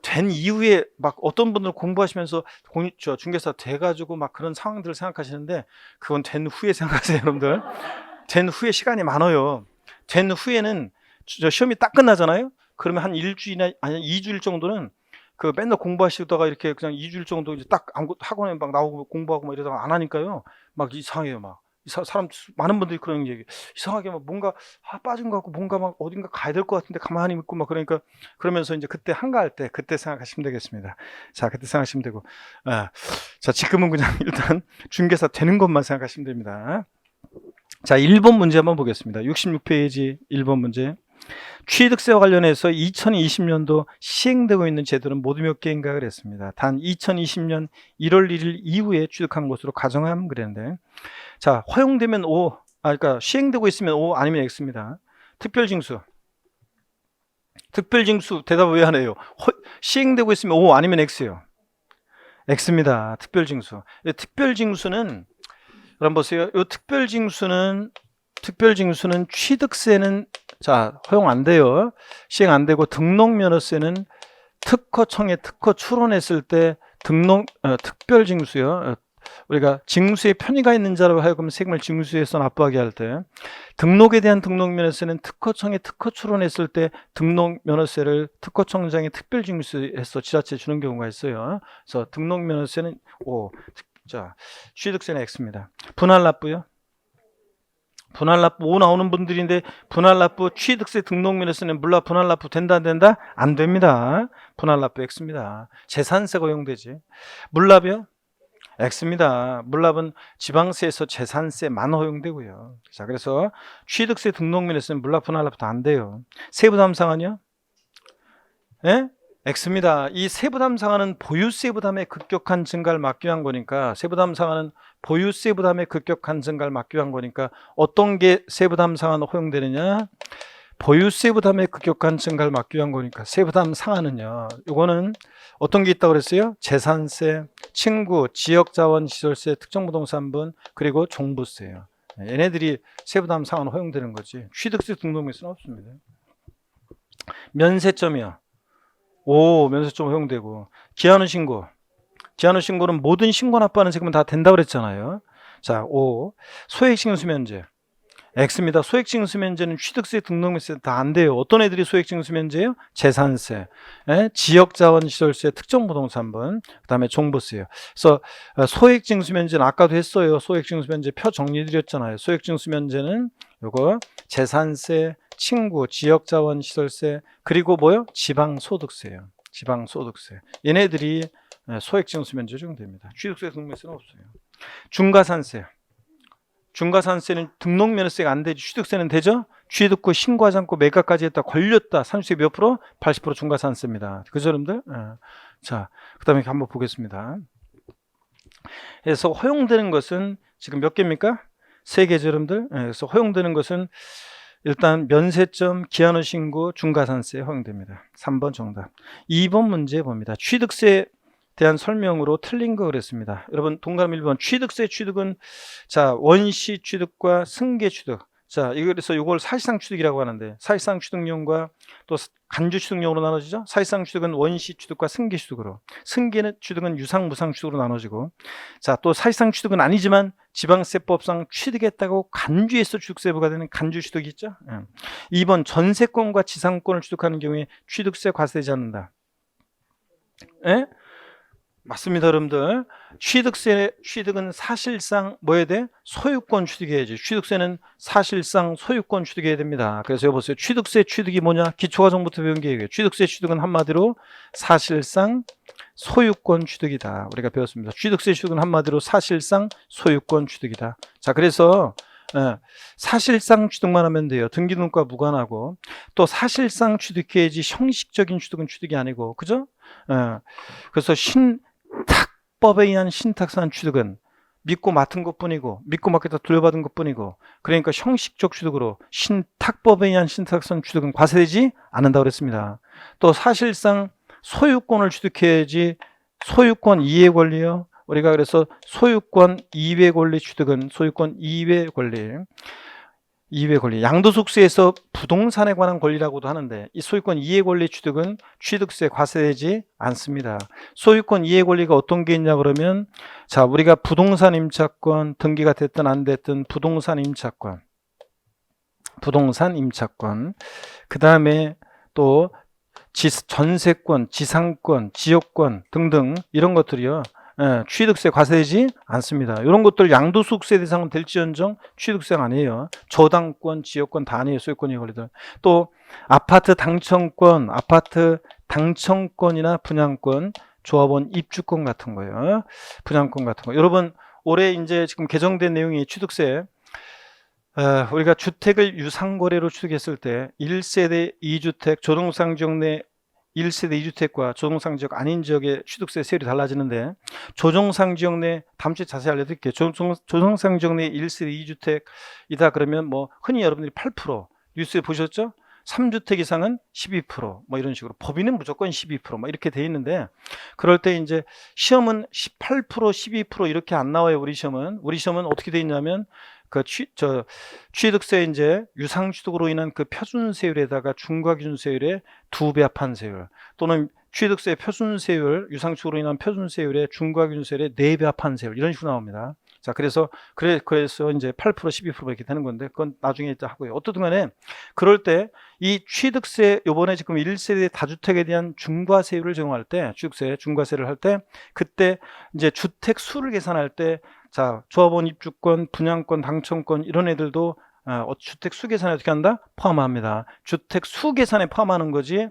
된 이후에 막 어떤 분들 공부하시면서 중개사 돼가지고 막 그런 상황들을 생각하시는데 그건 된 후에 생각하세요, 여러분들. 된 후에 시간이 많아요. 된 후에는 시험이 딱 끝나잖아요. 그러면 한 일주일이나 아니 2주일 정도는 그 맨날 공부하시다가 이렇게 그냥 2주일 정도 이제 딱 학원에 막 나오고 공부하고 막 이러다가 안 하니까요. 막 이상해요. 막 사람 많은 분들이 그런 얘기. 이상하게 막 뭔가 빠진 것 같고 뭔가 막 어딘가 가야 될 것 같은데 가만히 있고 막 그러니까 그러면서 이제 그때 한가할 때 그때 생각하시면 되겠습니다. 자, 그때 생각하시면 되고. 자, 지금은 그냥 일단 중개사 되는 것만 생각하시면 됩니다. 자, 1번 문제 한번 보겠습니다. 66페이지 1번 문제. 취득세와 관련해서 2020년도 시행되고 있는 제도는 모두 몇 개인가 그랬습니다. 단 2020년 1월 1일 이후에 취득한 것으로 가정하면 그랬는데, 자, 허용되면 O, 그러니까 시행되고 있으면 O 아니면 X입니다. 특별징수 대답 왜 안 해요? 시행되고 있으면 O 아니면 X예요. X입니다. 특별징수. 특별징수는 여러분 보세요. 이 특별징수는 취득세는 자, 허용 안 돼요. 시행 안 되고 등록면허세는 특허청에 특허 출원했을 때 특별징수요. 우리가 징수에 편의가 있는 자로 하여금 세금을 징수해서 납부하게 할 때 등록에 대한 등록면허세는 특허청에 특허 출원했을 때 등록면허세를 특허청장이 특별징수해서 지자체에 주는 경우가 있어요. 그래서 등록면허세는 O. 자, 취득세는 X입니다. 분할납부요. 분할납부 O 나오는 분들인데 분할납부 취득세 등록면허세는 물납 분할납부 된다 안 된다? 안 됩니다. 분할납부 X입니다. 재산세가 허용되지. 물납이요? X입니다. 물납은 지방세에서 재산세만 허용되고요. 자, 그래서 취득세 등록면허세는 물납 분할납부 다 안 돼요. 세부담 상한이요? 예? X입니다. 이 세부담 상한은 보유세 부담의 급격한 증가를 막기 위한 거니까 세부담 상한은 보유세 부담의 급격한 증가를 막기 위한 거니까 어떤 게 세부담 상한 허용되느냐? 보유세 부담의 급격한 증가를 막기 위한 거니까 세부담 상한은요. 이거는 어떤 게 있다고 그랬어요? 재산세, 친구, 지역자원시설세, 특정부동산분 그리고 종부세예요. 얘네들이 세부담 상한 허용되는 거지. 취득세 등록면허세는 없습니다. 면세점이요. O 면세점 허용되고 기한후 신고는 모든 신고 납부하는 세금은 다 된다고 그랬잖아요. 자, O 소액징수면제 X입니다. 소액징수면제는 취득세 등록면세 다 안 돼요. 어떤 애들이 소액징수면제예요? 재산세, 지역자원시설세, 특정부동산분, 그 다음에 종부세요. 그래서 소액징수면제는 아까도 했어요. 소액징수면제 표 정리드렸잖아요. 소액징수면제는 요거 재산세, 친구, 지역자원시설세, 그리고 뭐요? 지방소득세요. 지방소득세. 얘네들이 소액징수면제 적용됩니다. 취득세 등록면세는 없어요. 중과산세는 등록면허세가 안 되지. 취득세는 되죠? 취득 후 신고하지 않고 매각까지 했다. 걸렸다. 상수세 몇 프로? 80% 중과산세입니다. 그죠, 여러분들? 자, 그 다음에 한번 보겠습니다. 그래서 허용되는 것은 지금 몇 개입니까? 3개죠, 여러분들. 그래서 허용되는 것은 일단 면세점, 기한후 신고, 중과산세 허용됩니다. 3번 정답. 2번 문제 봅니다. 취득세에 대한 설명으로 틀린 거 그랬습니다. 여러분 동그라미 1번 취득세 취득은 자 원시 취득과 승계 취득. 자 그래서 이걸 사실상 취득이라고 하는데 사실상 취득용과 또 간주 취득용으로 나눠지죠. 사실상 취득은 원시 취득과 승계 취득으로, 승계는 취득은 유상 무상 취득으로 나눠지고, 자 또 사실상 취득은 아니지만 지방세법상 취득했다고 간주해서 취득세부가 되는 간주 취득이 있죠. 2번 전세권과 지상권을 취득하는 경우에 취득세 과세되지 않는다. 예? 맞습니다, 여러분들. 취득은 사실상 뭐 해야 돼? 소유권 취득해야지. 취득세는 사실상 소유권 취득해야 됩니다. 그래서 여보세요. 취득세 취득이 뭐냐? 기초과정부터 배운 게 이거예요. 취득세 취득은 한마디로 사실상 소유권 취득이다. 우리가 배웠습니다. 취득세 취득은 한마디로 사실상 소유권 취득이다. 자, 그래서 사실상 취득만 하면 돼요. 등기등록과 무관하고. 또 사실상 취득해야지 형식적인 취득은 취득이 아니고, 그죠? 그래서 신탁법에 의한 신탁산 취득은 믿고 맡은 것뿐이고, 믿고 맡겼다 돌려받은 것뿐이고, 그러니까 형식적 취득으로 신탁법에 의한 신탁산 취득은 과세되지 않는다고 그랬습니다. 또 사실상 소유권을 취득해야지 소유권 이해 권리요. 우리가 그래서 소유권 이외 권리 취득은 소유권 이외 권리, 양도소득세에서 부동산에 관한 권리라고도 하는데 이 소유권 이해 권리 취득은 취득세 과세되지 않습니다. 소유권 이해 권리가 어떤 게 있냐 그러면, 자, 우리가 부동산 임차권, 등기가 됐든 안 됐든 부동산 임차권, 그 다음에 또 전세권, 지상권, 지역권 등등 이런 것들이요, 취득세 과세되지 않습니다. 이런 것들 양도소득세 대상은 될지언정 취득세가 아니에요. 저당권, 지역권 다 아니에요. 소유권이 걸리들. 또 아파트 당첨권이나 분양권, 조합원 입주권 같은 거예요. 분양권 같은 거. 여러분 올해 이제 지금 개정된 내용이 취득세, 우리가 주택을 유상거래로 취득했을 때 1세대 2주택 조동상 지역 내 1세대 2주택과 조동상 지역 아닌 지역의 취득세 세율이 달라지는데, 조동상 지역 내 다음 주에 자세히 알려드릴게요. 조동상 지역 내 1세대 2주택이다 그러면 뭐 흔히 여러분들이 8%, 뉴스에 보셨죠? 3주택 이상은 12%, 뭐 이런 식으로. 법인은 무조건 12%, 뭐 이렇게 돼 있는데, 그럴 때 이제 시험은 18%, 12% 이렇게 안 나와요. 우리 시험은 어떻게 돼 있냐면, 취득세 이제 유상취득으로 인한 그 표준세율에다가 중과기준세율의 2배 합한 세율, 또는 취득세 표준세율, 유상취득으로 인한 표준세율의 중과기준세율의 4배 합한 세율, 이런 식으로 나옵니다. 자, 그래서 이제 8%, 12% 이렇게 되는 건데, 그건 나중에 이제 하고요. 어떻든 간에 그럴 때 이 취득세, 요번에 지금 1세대 다주택에 대한 중과세율을 적용할 때, 취득세 중과세를 할 때, 그때 이제 주택 수를 계산할 때, 자, 조합원 입주권, 분양권, 당첨권 이런 애들도 주택 수 계산에 어떻게 한다? 포함합니다. 주택 수 계산에 포함하는 거지,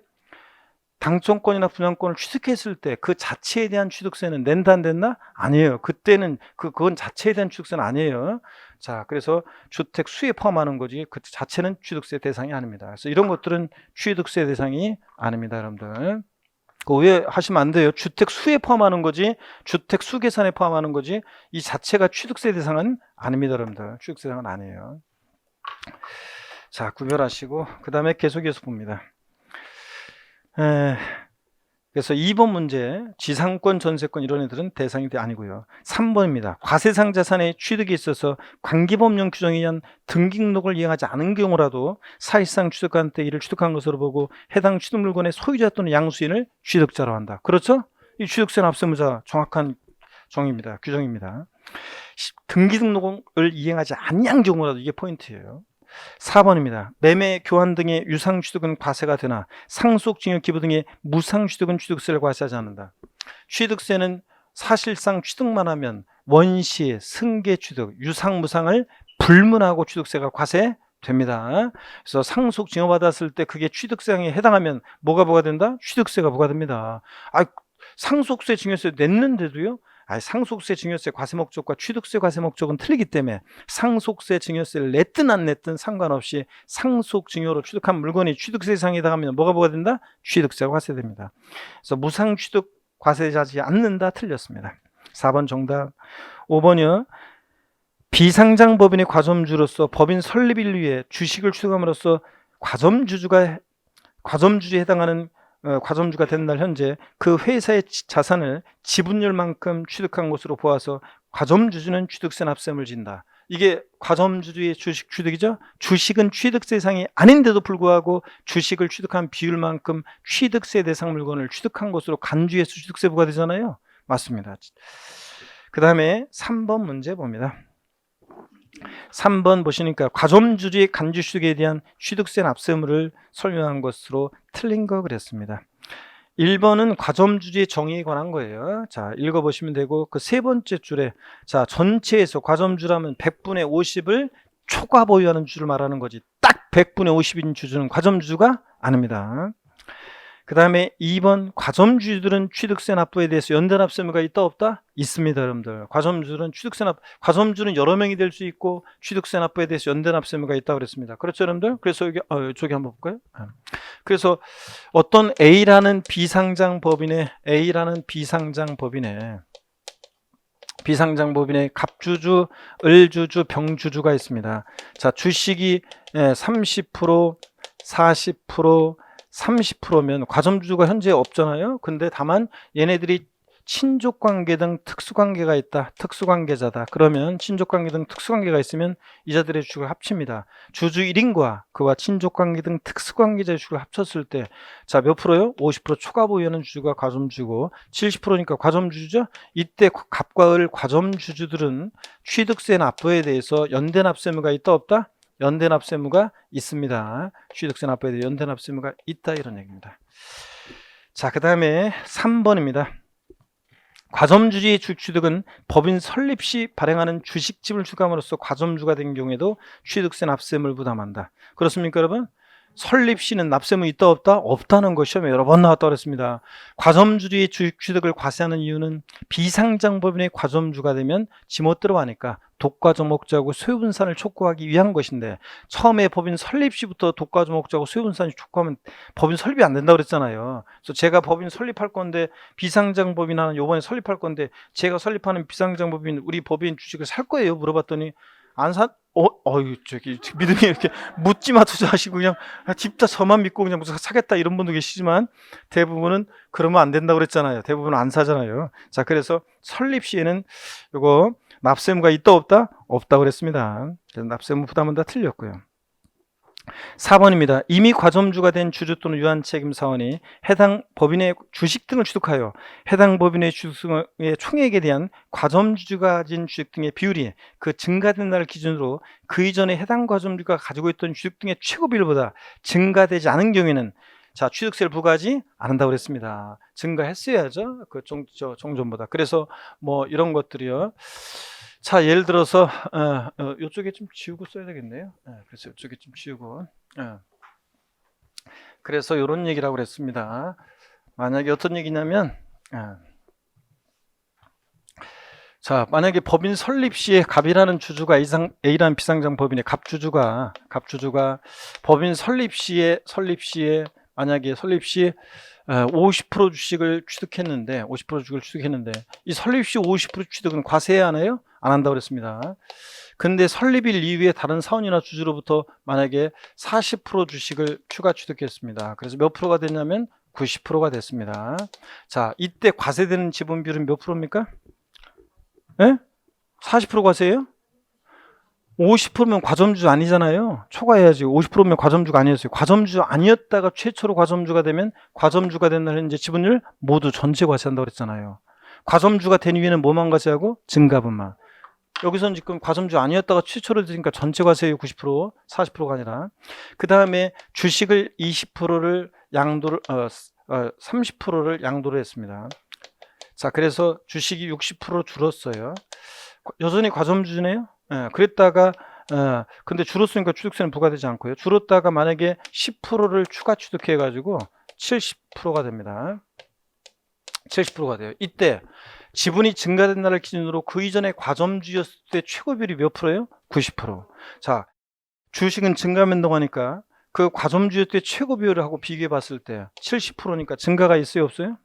당첨권이나 분양권을 취득했을 때 그 자체에 대한 취득세는 낸다 안 낸다? 아니에요. 그때는 그건 자체에 대한 취득세는 아니에요. 자, 그래서 주택 수에 포함하는 거지 그 자체는 취득세 대상이 아닙니다. 그래서 이런 것들은 취득세 대상이 아닙니다, 여러분들. 오해하시면 안 돼요. 주택 수에 포함하는 거지, 주택 수 계산에 포함하는 거지, 이 자체가 취득세 대상은 아닙니다, 여러분들. 취득세 대상은 아니에요. 자, 구별하시고 그 다음에 계속해서 봅니다. 그래서 2번 문제, 지상권, 전세권 이런 애들은 대상이 아니고요. 3번입니다. 과세상 자산의 취득에 있어서 관계법령 규정에 의한 등기등록을 이행하지 않은 경우라도 사실상 취득한 때 이를 취득한 것으로 보고 해당 취득 물건의 소유자 또는 양수인을 취득자로 한다. 그렇죠? 이 취득세는 앞세무자 정확한 정의입니다. 규정입니다. 등기등록을 이행하지 않은 경우라도, 이게 포인트예요. 4번입니다. 매매, 교환 등의 유상취득은 과세가 되나 상속, 증여, 기부 등의 무상취득은 취득세를 과세하지 않는다. 취득세는 사실상 취득만 하면 원시, 승계취득, 유상무상을 불문하고 취득세가 과세됩니다. 그래서 상속, 증여받았을 때 그게 취득세에 해당하면 뭐가 된다? 취득세가 부과됩니다. 상속세, 증여세 냈는데도요? 상속세, 증여세 과세 목적과 취득세 과세 목적은 틀리기 때문에 상속세, 증여세를 냈든 안 냈든 상관없이 상속, 증여로 취득한 물건이 취득세 대상에 해당하면 뭐가 부과된다? 취득세가 과세됩니다. 그래서 무상취득 과세하지 않는다, 틀렸습니다. 4번 정답. 5번이요. 비상장법인의 과점주로서 법인 설립일 위해 주식을 취득함으로써 과점주주에 해당하는 과점주가 된 날 현재 그 회사의 자산을 지분율만큼 취득한 것으로 보아서 과점주주는 취득세 납세금을 진다. 이게 과점주주의 주식 취득이죠. 주식은 취득세 대상이 아닌데도 불구하고 주식을 취득한 비율만큼 취득세 대상 물건을 취득한 것으로 간주해서 취득세 부과되잖아요. 맞습니다. 그 다음에 3번 문제 봅니다. 3번 보시니까 과점주주의 간주취득에 대한 취득세 납세의무를 설명한 것으로 틀린 거 그랬습니다. 1번은 과점주주의 정의에 관한 거예요. 자, 읽어보시면 되고, 그 세 번째 줄에, 자, 전체에서 과점주라면 100분의 50을 초과 보유하는 주를 말하는 거지. 딱 100분의 50인 주주는 과점주주가 아닙니다. 그 다음에 2번, 과점주주들은 취득세 납부에 대해서 연대납세 의무가 있다 없다? 있습니다, 여러분들. 과점주주는 과점주는 여러 명이 될 수 있고 취득세 납부에 대해서 연대납세 의무가 있다고 그랬습니다. 그렇죠, 여러분들? 그래서 여기 저기 한번 볼까요? 그래서 어떤 A라는 비상장 법인의 갑주주, 을주주, 병주주가 있습니다. 자, 주식이 30%, 40%, 30%면 과점주주가 현재 없잖아요. 근데 다만 얘네들이 친족관계 등 특수관계가 있다. 특수관계자다. 그러면 친족관계 등 특수관계가 있으면 이자들의 주식을 합칩니다. 주주 1인과 그와 친족관계 등 특수관계자의 주식을 합쳤을 때 자, 몇 프로요? 50% 초과 보유하는 주주가 과점주고 70%니까 과점주주죠. 이때 갑과 을 과점주주들은 취득세 납부에 대해서 연대납세 의무가 있다 없다? 연대납세 의무가 있습니다. 취득세 납부에 대해 연대납세 의무가 있다, 이런 얘기입니다. 자, 그 다음에 3번입니다. 과점주주의 주취득은 법인 설립 시 발행하는 주식집을 추감으로써 과점주가 된 경우에도 취득세 납세 의무를 부담한다. 그렇습니까, 여러분? 설립 시는 납세 의무 있다 없다? 없다는 거 시험에 여러 번 나왔다고 그랬습니다. 과점주주의 주식 취득을 과세하는 이유는 비상장 법인의 과점주가 되면 지멋대로 하니까 독과점목자하고 소유분산을 촉구하기 위한 것인데, 처음에 법인 설립 시부터 독과점목자하고 소유분산이 촉구하면 법인 설립이 안 된다고 그랬잖아요. 그래서 제가 법인 설립할 건데, 비상장 법인 하나 요번에 설립할 건데 제가 설립하는 비상장 법인, 우리 법인 주식을 살 거예요? 물어봤더니 안 사, 저기 믿음이 이렇게 묻지마 투자하시고 그냥 집다 저만 믿고 그냥 무슨 사겠다 이런 분도 계시지만 대부분은 그러면 안 된다고 그랬잖아요. 대부분은 안 사잖아요. 자, 그래서 설립 시에는 이거 납세 의무가 있다 없다? 없다고 그랬습니다. 그래서 납세 의무 부담은 다 틀렸고요. 4번입니다. 이미 과점주가 된 주주 또는 유한책임 사원이 해당 법인의 주식 등을 취득하여 해당 법인의 주식의 총액에 대한 과점주주가 가진 주식 등의 비율이 그 증가된 날을 기준으로 그 이전에 해당 과점주가 가지고 있던 주식 등의 최고 비율보다 증가되지 않은 경우에는 자, 취득세를 부과하지 않는다고 그랬습니다. 증가했어야죠. 그 종전보다. 그래서 뭐 이런 것들이요. 자, 예를 들어서 이쪽에 좀 지우고 써야 되겠네요. 그래서 이쪽에 좀 지우고. 그래서 이런 얘기라고 그랬습니다. 만약에 어떤 얘기냐면, 자, 만약에 법인 설립 시에 갑이라는 주주가 A라는 비상장 법인의 갑주주가 법인 설립 시에 만약에 설립 시에 50% 주식을 취득했는데 이 설립 시 50% 취득은 과세해야 하나요? 안 한다고 그랬습니다. 근데 설립일 이후에 다른 사원이나 주주로부터 만약에 40% 주식을 추가 취득했습니다. 그래서 몇 프로가 됐냐면 90%가 됐습니다. 자, 이때 과세되는 지분 비율은 몇 프로입니까? 예? 40% 과세예요? 50%면 과점주 아니잖아요. 초과해야지. 50%면 과점주가 아니었어요. 과점주 아니었다가 최초로 과점주가 되면 과점주가 된 날은 이제 지분율 모두 전체 과세한다고 그랬잖아요. 과점주가 된 이후에는 뭐만 과세하고? 증가분만. 여기서는 지금 과점주 아니었다가 최초로 되니까 전체 과세율 90%, 40%가 아니라. 그 다음에 주식을 20%를 양도를 30%를 양도를 했습니다. 자, 그래서 주식이 60% 줄었어요. 여전히 과점주네요. 그랬다가 근데 줄었으니까 취득세는 부과되지 않고요. 줄었다가 만약에 10%를 추가 취득해 가지고 70%가 됩니다. 70%가 돼요. 이때 지분이 증가된 날을 기준으로 그 이전에 과점주였을 때 최고 비율이 몇 프로예요? 90%. 자, 주식은 증가면동하니까 그 과점주였을 때 최고 비율을 하고 비교해 봤을 때 70%니까 증가가 있어요, 없어요?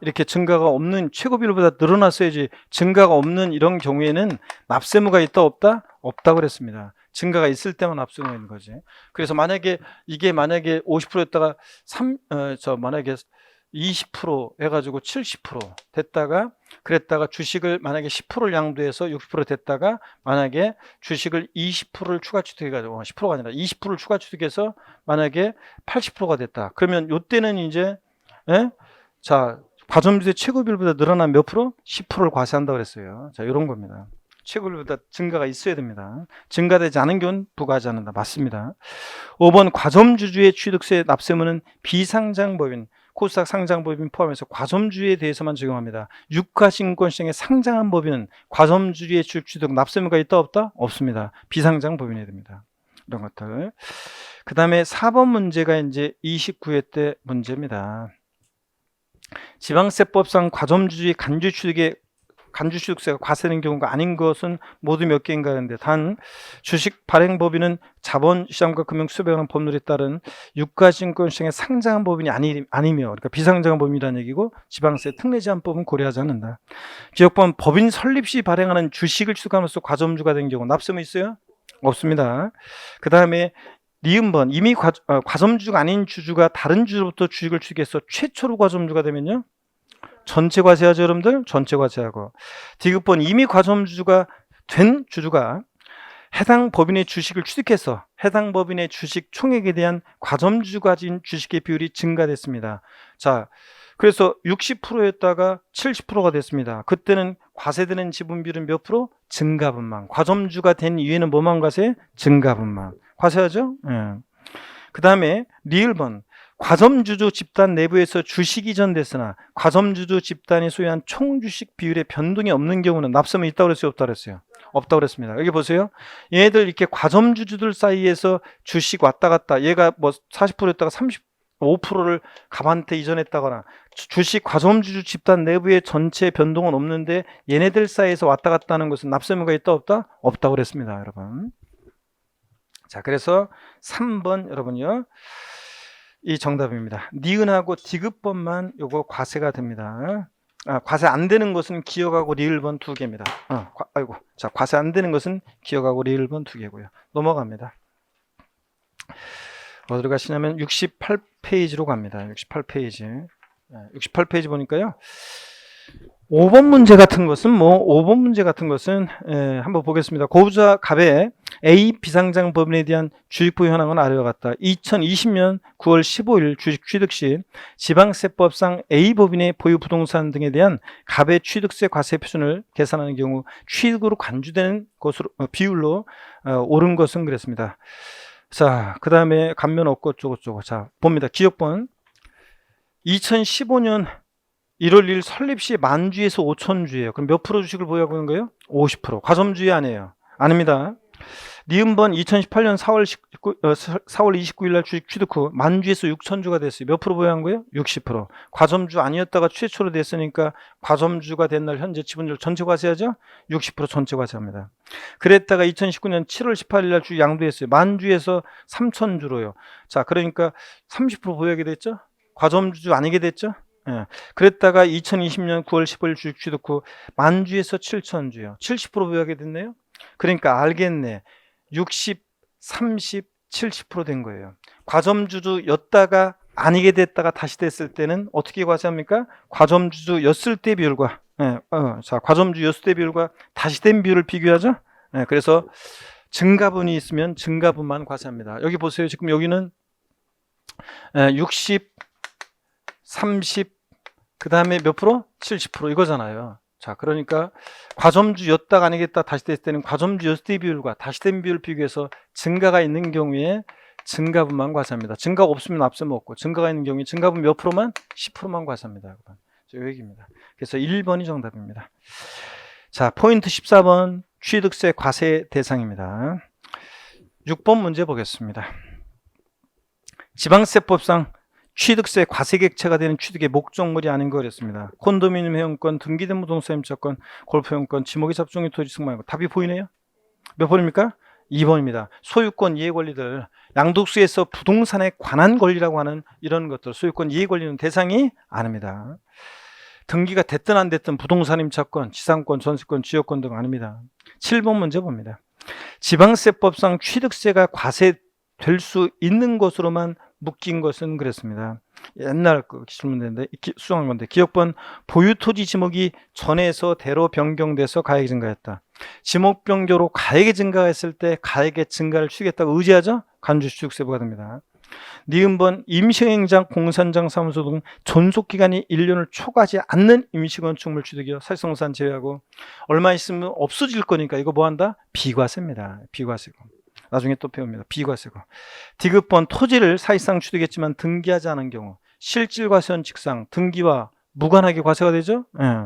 이렇게 증가가 없는, 최고 비율보다 늘어났어야지. 증가가 없는 이런 경우에는 납세 의무가 있다 없다? 없다고 그랬습니다. 증가가 있을 때만 납세 의무가 있는 거지. 그래서 만약에 이게 만약에 50%였다가 만약에 20% 해가지고 70% 됐다가, 그랬다가 주식을 만약에 10%를 양도해서 60% 됐다가 만약에 주식을 20%를 추가 취득해가지고 10%가 아니라 20%를 추가 취득해서 만약에 80%가 됐다. 그러면 이때는 이제 자, 과점주의 최고 비율보다 늘어난 몇 프로? 10%를 과세한다고 그랬어요. 자, 이런 겁니다. 최고 비율보다 증가가 있어야 됩니다. 증가되지 않은 경우는 부과하지 않는다. 맞습니다. 5번 과점주주의 취득세 납세의무는 비상장 법인, 코스닥 상장 법인 포함해서 과점주에 대해서만 적용합니다. 유가증권시장에 상장한 법인은 과점주의 주식 취득 납세 의무가 있다 없다? 없습니다. 비상장 법인이 됩니다. 이런 것들. 그 다음에 4번 문제가 이제 29회 때 문제입니다. 지방세법상 과점주의 간주취득세가 과세된 경우가 아닌 것은 모두 몇 개인가 하는데, 단 주식 발행법인은 자본시장과 금융수배하는 법률에 따른 유가증권시장에 상장한 법인이 아니며, 그러니까 비상장한 법인이라는 얘기고, 지방세 특례제한법은 고려하지 않는다. 기억번 법인 설립 시 발행하는 주식을 취득함으로써 과점주가 된 경우 납세무 있어요? 없습니다. 그 다음에 니은번 이미 과점주가 아닌 주주가 다른 주주로부터 주식을 취득해서 최초로 과점주가 되면요, 전체 과세하죠, 여러분들? 전체 과세하고. 디귿번 이미 과점주가 된 주주가 해당 법인의 주식을 취득해서 해당 법인의 주식 총액에 대한 과점주가 가진 주식의 비율이 증가됐습니다. 자, 그래서 60%였다가 70%가 됐습니다. 그때는 과세되는 지분 비율은 몇 프로? 증가분만. 과점주가 된 이후에는 뭐만 과세? 증가분만. 과세하죠? 예. 그 다음에 리을번 과점주주 집단 내부에서 주식이 이전됐으나 과점주주 집단이 소유한 총주식 비율의 변동이 없는 경우는 납세무 있다고 그랬어요? 없다고 그랬어요? 없다고 그랬습니다. 여기 보세요. 얘들 이렇게 과점주주들 사이에서 주식 왔다 갔다, 얘가 뭐 40%였다가 35%를 갑한테 이전했다거나, 주식 과점주주 집단 내부의 전체 변동은 없는데 얘네들 사이에서 왔다 갔다 하는 것은 납세무가 있다 없다? 없다고 그랬습니다, 여러분. 자, 그래서 3번 여러분요, 이 정답입니다. 니은하고 디귿번만 요거 과세가 됩니다. 과세 안 되는 것은 기억하고 리을번 2개입니다. 자, 과세 안 되는 것은 기억하고 리을번 2개고요. 넘어갑니다. 어디로 가시냐면 68페이지로 갑니다. 68페이지. 68페이지 보니까요, 5번 문제 같은 것은 한번 보겠습니다. 고부자 갑의 A 비상장 법인에 대한 주식보유 현황은 아래와 같다. 2020년 9월 15일 주식 취득 시 지방세법상 A 법인의 보유 부동산 등에 대한 갑의 취득세 과세 표준을 계산하는 경우 취득으로 간주되는 것으로 비율로 옳은 것은 그랬습니다. 자, 그 다음에 감면 없고 어쩌고저쩌고. 자, 봅니다. 기억번 2015년 1월 1일 설립 시 만주에서 5천주예요. 그럼 몇 프로 주식을 보유하고 있는 거예요? 50%. 과점주의 아니에요. 아닙니다. 니은번 2018년 4월 29일 날 주식 취득 후 만주에서 6천주가 됐어요. 몇 프로 보유한 거예요? 60%. 과점주 아니었다가 최초로 됐으니까 과점주가 된 날 현재 지분율 전체 과세하죠? 60% 전체 과세합니다. 그랬다가 2019년 7월 18일 날 주식 양도했어요. 만주에서 3천주로요. 자, 그러니까 30% 보유하게 됐죠? 과점주 아니게 됐죠? 예. 그랬다가 2020년 9월 15일 주식 취득 후 만주에서 7천주요. 70% 보유하게 됐네요. 그러니까 알겠네. 60, 30, 70% 된 거예요. 과점주주였다가 아니게 됐다가 다시 됐을 때는 어떻게 과세합니까? 과점주주였을 때 비율과 자, 과점주였을 때 비율과 다시 된 비율을 비교하죠. 그래서 증가분이 있으면 증가분만 과세합니다. 여기 보세요. 지금 여기는 60, 30, 그 다음에 몇 프로? 70% 이거잖아요. 자, 그러니까 과점주였다가 아니겠다 다시 됐을 때는 과점주였을 때 비율과 다시 된 비율을 비교해서 증가가 있는 경우에 증가분만 과세합니다. 증가가 없으면 납세무 없고, 증가가 있는 경우에 증가분 몇 프로만? 10%만 과세합니다. 이 얘기입니다. 그래서 1번이 정답입니다. 자, 포인트 14번 취득세 과세 대상입니다. 6번 문제 보겠습니다. 지방세법상 취득세 과세 객체가 되는 취득의 목적물이 아닌 거 그랬습니다. 콘도미니엄 회원권, 등기된 부동산 임차권, 골프 회원권, 지목이 잡종의 토지 승마권. 답이 보이네요? 몇 번입니까? 2번입니다. 소유권 이해 권리들, 양도소에서 부동산에 관한 권리라고 하는 이런 것들, 소유권 이해 권리는 대상이 아닙니다. 등기가 됐든 안 됐든 부동산 임차권, 지상권, 전세권, 지역권 등 아닙니다. 7번 문제 봅니다. 지방세법상 취득세가 과세될 수 있는 것으로만 묶인 것은 그랬습니다. 옛날 질문인데 수정한 건데, 기억번 보유 토지 지목이 전에서 대로 변경돼서 가액이 증가했다. 지목 변경으로 가액이 증가했을 때 가액의 증가를 추겠다고 의지하죠? 간주취득세부가 됩니다. 니은번 임시행장, 공산장 사무소 등 존속기간이 1년을 초과하지 않는 임시건축물 취득이요. 사실성산 제외하고 얼마 있으면 없어질 거니까 이거 뭐한다? 비과세입니다. 비과세고. 나중에 또 배웁니다. 비과세고. 디귿번 토지를 사실상 취득했지만 등기하지 않은 경우, 실질 과세원 직상, 등기와 무관하게 과세가 되죠. 예.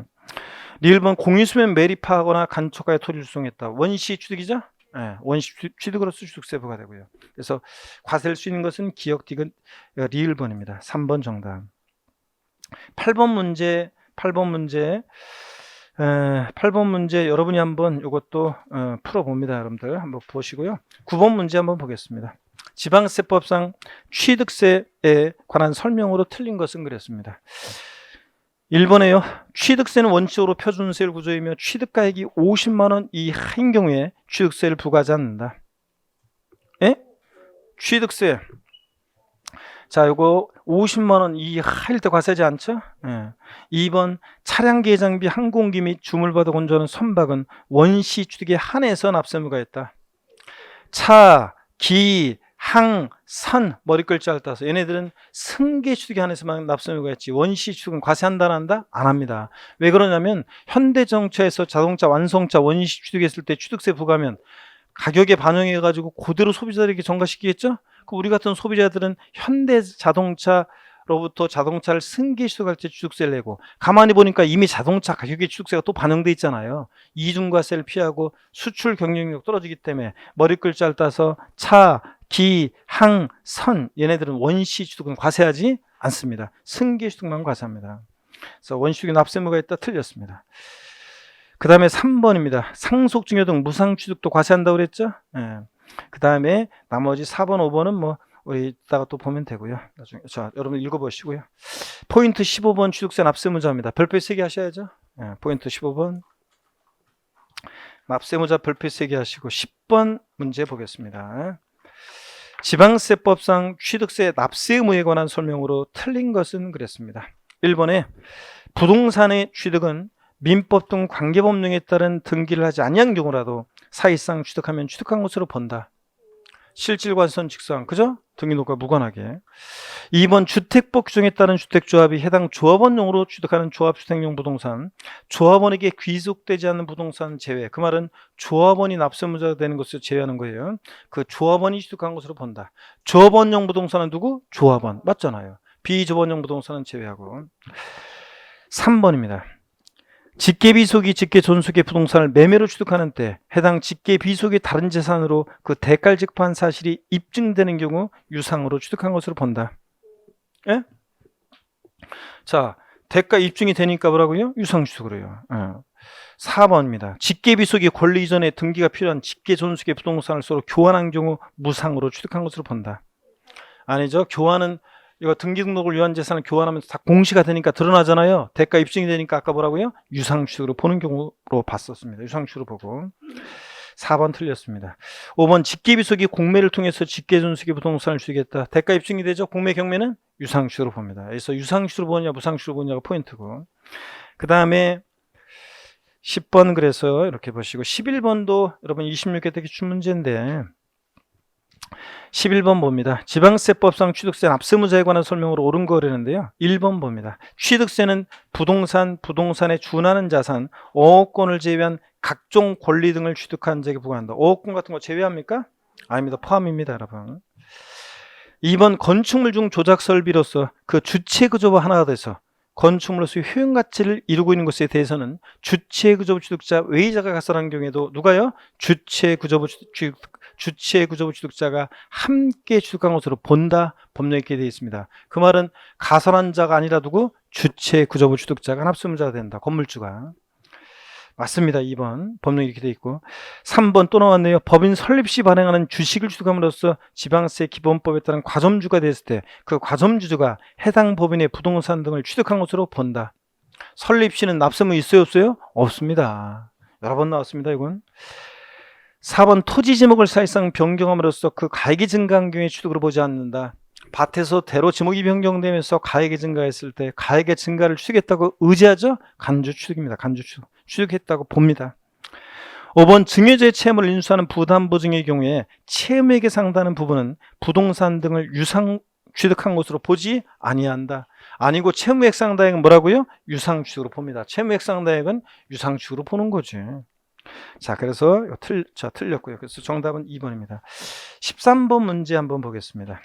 리을번 공유수면 매립하거나 간척하여 토지를 수송했다. 원시 취득이죠. 예. 원시 취득으로서 취득세 부과되고요. 그래서 과세할 수 있는 것은 기역 디귿 리을번입니다. 3번 정답. 8번 문제 8번 문제 여러분이 한번 이것도 풀어봅니다. 여러분들 한번 보시고요. 9번 문제 한번 보겠습니다. 지방세법상 취득세에 관한 설명으로 틀린 것은 그랬습니다. 1번에요. 취득세는 원칙으로 표준세율 구조이며 취득가액이 50만 원 이하인 경우에 취득세를 부과하지 않는다. 예? 취득세. 자, 요거 50만 원 이하일 때 과세하지 않죠? 예. 2번 차량 개장비, 항공기 및 주물받아 건조하는 선박은 원시 취득에 한해서 납세 의무가 있다. 차, 기, 항, 선 머리글자를 따서 얘네들은 승계 취득에 한해서만 납세 의무가 있지 원시 취득은 과세한다 안 한다? 안 합니다. 왜 그러냐면 현대정차에서 자동차 완성차 원시 취득했을 때 취득세 부과하면 가격에 반영해 가지고 그대로 소비자들에게 전가시키겠죠? 우리 같은 소비자들은 현대자동차로부터 자동차를 승계 취득할 때 취득세를 내고 가만히 보니까 이미 자동차 가격의 취득세가 또 반영돼 있잖아요. 이중과세를 피하고 수출 경쟁력 떨어지기 때문에 머리글자를 따서 차, 기, 항, 선 얘네들은 원시 취득은 과세하지 않습니다. 승계 취득만 과세합니다. 그래서 원시 취득에 납세 의무가 있다 틀렸습니다. 그 다음에 3번입니다. 상속증여 등 무상취득도 과세한다고 그랬죠? 예. 그 다음에 나머지 4번, 5번은 뭐 우리 이따가 또 보면 되고요. 나중에 자, 여러분 읽어보시고요. 포인트 15번 취득세 납세무자입니다. 별표 3개 하셔야죠. 예. 포인트 15번 납세무자 별표 3개 하시고 10번 문제 보겠습니다. 지방세법상 취득세 납세 의무에 관한 설명으로 틀린 것은 그랬습니다. 1번에 부동산의 취득은 민법 등 관계법령에 따른 등기를 하지 아니한 경우라도 사실상 취득하면 취득한 것으로 본다. 실질과세원 직상, 그죠? 등기록과 무관하게. 2번 주택법 규정에 따른 주택조합이 해당 조합원용으로 취득하는 조합주택용 부동산, 조합원에게 귀속되지 않는 부동산 제외. 그 말은 조합원이 납세무자가 되는 것을 제외하는 거예요. 그 조합원이 취득한 것으로 본다. 조합원용 부동산은 누구? 조합원. 맞잖아요. 비조합원용 부동산은 제외하고. 3번입니다. 직계비속이 직계존속의 부동산을 매매로 취득하는 때 해당 직계비속의 다른 재산으로 그 대가를 지급한 사실이 입증되는 경우 유상으로 취득한 것으로 본다. 예? 자, 대가 입증이 되니까 뭐라고요? 유상취득으로 해요. 4번입니다. 직계비속이 권리 이전에 등기가 필요한 직계존속의 부동산을 서로 교환한 경우 무상으로 취득한 것으로 본다. 아니죠. 교환은 이거 등기 등록을 위한 재산을 교환하면서 다 공시가 되니까 드러나잖아요. 대가 입증이 되니까 아까 뭐라고요? 유상취득으로 보는 경우로 봤었습니다. 유상취득으로 보고. 4번 틀렸습니다. 5번 직계비속이 공매를 통해서 직계존속의 부동산을 취득했다. 대가 입증이 되죠. 공매 경매는 유상취득으로 봅니다. 그래서 유상취득으로 보느냐 무상취득으로 보느냐가 포인트고. 그 다음에 10번 그래서 이렇게 보시고 11번도 여러분 26회 때 기출 문제인데 11번 봅니다. 지방세법상 취득세 납세무자에 관한 설명으로 옳은 거라는데요. 1번 봅니다. 취득세는 부동산에 준하는 자산, 어업권을 제외한 각종 권리 등을 취득한 자에게 부과한다. 어업권 같은 거 제외합니까? 아닙니다. 포함입니다, 여러분. 2번 건축물 중 조작 설비로서 그 주체 구조와 하나가 돼서 건축물로서의 효용 가치를 이루고 있는 것에 대해서는 주체 구조부 취득자 외의자가 가설한 경우에도 누가요? 주체 구조부 취득자가 함께 취득한 것으로 본다. 법령에 이렇게 되어 있습니다. 그 말은 가설한 자가 아니라 누구? 주체 구조부 취득자가 납세무자가 된다. 건물주가. 맞습니다. 2번 법령이 이렇게 되어 있고 3번 또 나왔네요. 법인 설립 시 발행하는 주식을 취득함으로써 지방세 기본법에 따른 과점주가 됐을 때 그 과점주가 해당 법인의 부동산 등을 취득한 것으로 본다. 설립 시는 납세무 있어요 없어요? 없습니다. 여러 번 나왔습니다. 이건. 4번 토지 지목을 사실상 변경함으로써 그 가액이 증가한 경우에 취득으로 보지 않는다. 밭에서 대로 지목이 변경되면서 가액이 증가했을 때 가액의 증가를 취득했다고 의지하죠? 간주 취득입니다. 간주 취득했다고 봅니다. 5번 증여죄 채무를 인수하는 부담보증의 경우에 채무액에 상당하는 부분은 부동산 등을 유상 취득한 것으로 보지 아니한다. 아니고 채무액 상당액은 뭐라고요? 유상 취득으로 봅니다. 채무액 상당액은 유상 취득으로 보는 거지. 자, 그래서 틀렸고요. 그래서 정답은 2번입니다. 13번 문제 한번 보겠습니다.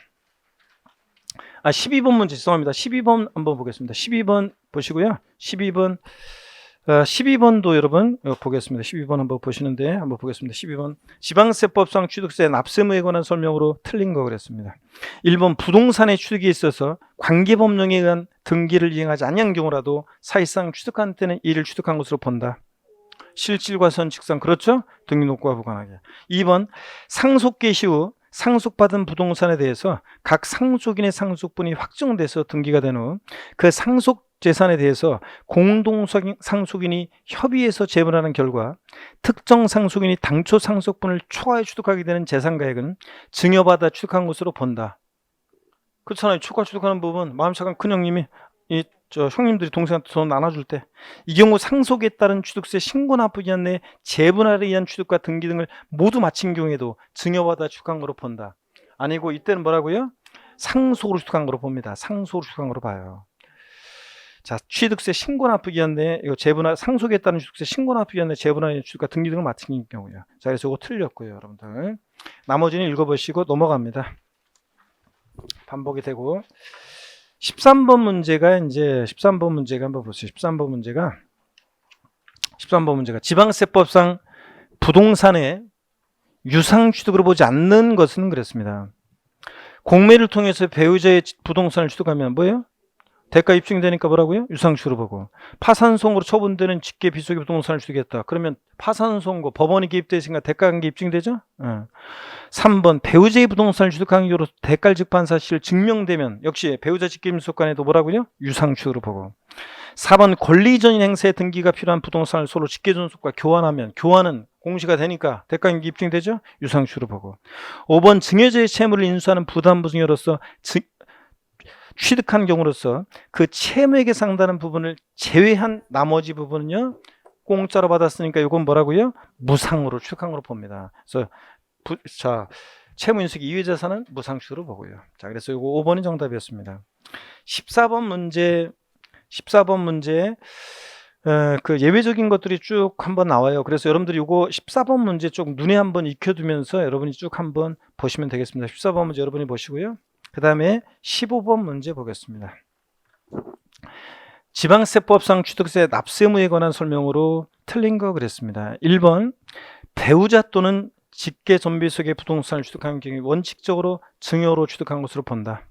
12번 문제 죄송합니다. 12번 한번 보겠습니다. 12번 보시고요. 12번도 여러분 보겠습니다. 12번 한번 보시는데 한번 보겠습니다. 12번 지방세법상 취득세 납세무에 관한 설명으로 틀린 거 그랬습니다. 1번 부동산의 취득에 있어서 관계법령에 의한 등기를 이행하지 않은 경우라도 사실상 취득한 때는 이를 취득한 것으로 본다. 실질과 선칙상 그렇죠? 등기록과 무관하게. 2번 상속 개시 후 상속받은 부동산에 대해서 각 상속인의 상속분이 확정돼서 등기가 된 후 그 상속 재산에 대해서 공동 상속인이 협의해서 재분하는 결과 특정 상속인이 당초 상속분을 초과해 취득하게 되는 재산가액은 증여받아 취득한 것으로 본다. 그렇잖아요. 초과 취득하는 부분 마음 착한 큰형님이 형님들이 동생한테 돈 나눠줄 때 이 경우 상속에 따른 취득세 신고 납부기 한 내 재분할에 의한 취득과 등기 등을 모두 마친 경우에도 증여받아 취득한 거로 본다. 아니고 이때는 뭐라고요? 상속으로 취득한 거로 봅니다. 상속으로 취득한 거로 봐요. 자, 취득세 신고 납부기 한 내 이거 재분할 상속에 따른 취득세 신고 납부기 한 내 재분할에 취득과 등기 등을 마친 경우요. 자, 그래서 이거 틀렸고요, 여러분들. 나머지는 읽어보시고 넘어갑니다. 반복이 되고 13번 문제가 이제 13번 문제가 한번 보세요. 13번 문제가 지방세법상 부동산의 유상 취득으로 보지 않는 것은 그랬습니다. 공매를 통해서 배우자의 부동산을 취득하면 뭐예요? 대가 입증이 되니까 뭐라고요? 유상취로 보고. 파산송으로 처분되는 직계 비속의 부동산을 취득했다. 그러면 파산송고 법원이 개입되어 있으니까 대가관계 입증되죠? 3번 배우자의 부동산을 취득한 경우로 대가를 직pan 사실 증명되면 역시 배우자 직계임속간에도 뭐라고요? 유상취로 보고. 4번 권리이전인 행사에 등기가 필요한 부동산을 서로 직계존속과 교환하면 교환은 공시가 되니까 대가관계 입증되죠? 유상취로 보고. 5번 증여자의 채무를 인수하는 부담부 증여로서 취득한 경우로서 그 채무액에 상당한 부분을 제외한 나머지 부분은요 공짜로 받았으니까 이건 뭐라고요? 무상으로 취득한 걸로 봅니다. 그래서 채무 인수익 이외 자산은 무상취득으로 보고요. 자, 그래서 이거 5번이 정답이었습니다. 14번 문제 그 예외적인 것들이 쭉 한번 나와요. 그래서 여러분들이 이거 14번 문제 쭉 눈에 한번 익혀두면서 여러분이 쭉 한번 보시면 되겠습니다. 14번 문제 여러분이 보시고요. 그 다음에 15번 문제 보겠습니다. 지방세법상 취득세 납세무에 관한 설명으로 틀린 거 그랬습니다. 1번 배우자 또는 직계 존비속의 부동산을 취득한 경우에 원칙적으로 증여로 취득한 것으로 본다.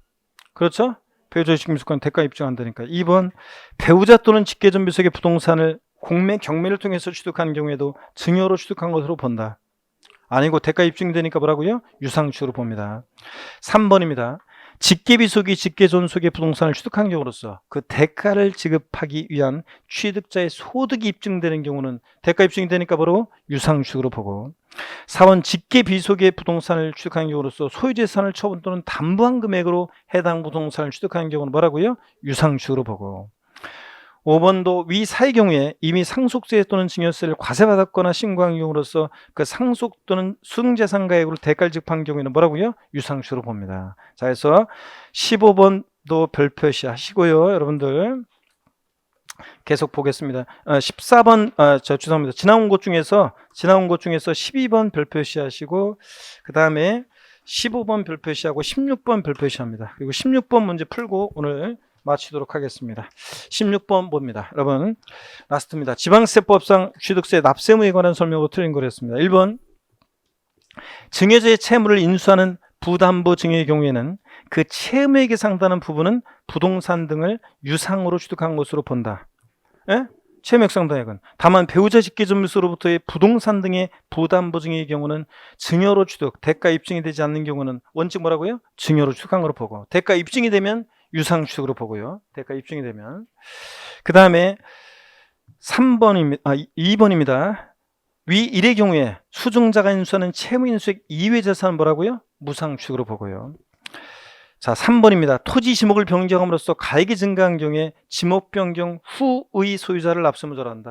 그렇죠? 배우자의 직계존비속과는 대가 입증한다니까. 2번 배우자 또는 직계 존비속의 부동산을 공매, 경매를 통해서 취득한 경우에도 증여로 취득한 것으로 본다. 아니고 대가 입증되니까 뭐라고요? 유상취로 봅니다. 3번입니다. 직계비속이 직계존속의 부동산을 취득한 경우로서 그 대가를 지급하기 위한 취득자의 소득이 입증되는 경우는 대가 입증이 되니까 바로 유상취득으로 보고. 4번 직계비속의 부동산을 취득한 경우로서 소유재산을 처분 또는 담보한 금액으로 해당 부동산을 취득한 경우는 뭐라고요? 유상취득으로 보고. 5번도 위 사의 경우에 이미 상속세 또는 증여세를 과세받았거나 신고한 경우로서 그 상속 또는 수등재산가액으로 대가를 지급한 경우에는 뭐라고요? 유상취득으로 봅니다. 자, 그래서 15번도 별표시 하시고요. 여러분들 계속 보겠습니다. 14번 죄송합니다. 지나온 것 중에서 12번 별표시 하시고 그 다음에 15번 별표시하고 16번 별표시합니다. 그리고 16번 문제 풀고 오늘 마치도록 하겠습니다. 16번 봅니다. 여러분 라스트입니다. 지방세법상 취득세 납세무에 관한 설명으로 틀린 거랬습니다. 1번 증여자의 채무를 인수하는 부담부 증여의 경우에는 그 채무액에 상당한 부분은 부동산 등을 유상으로 취득한 것으로 본다. 예? 채무액 상당액은 다만 배우자 직계존비속으로부터의 부동산 등의 부담부 증여의 경우는 증여로 취득, 대가 입증이 되지 않는 경우는 원칙 뭐라고요? 증여로 취득한 것으로 보고 대가 입증이 되면 유상취득으로 보고요. 대가 입증이 되면. 그 다음에 2번입니다. 위 1의 경우에 수증자가 인수하는 채무 인수액 이외 재산은 뭐라고요? 무상취득으로 보고요. 자, 3번입니다. 토지 지목을 변경함으로써 가액이 증가한 경우에 지목 변경 후의 소유자를 납세무자로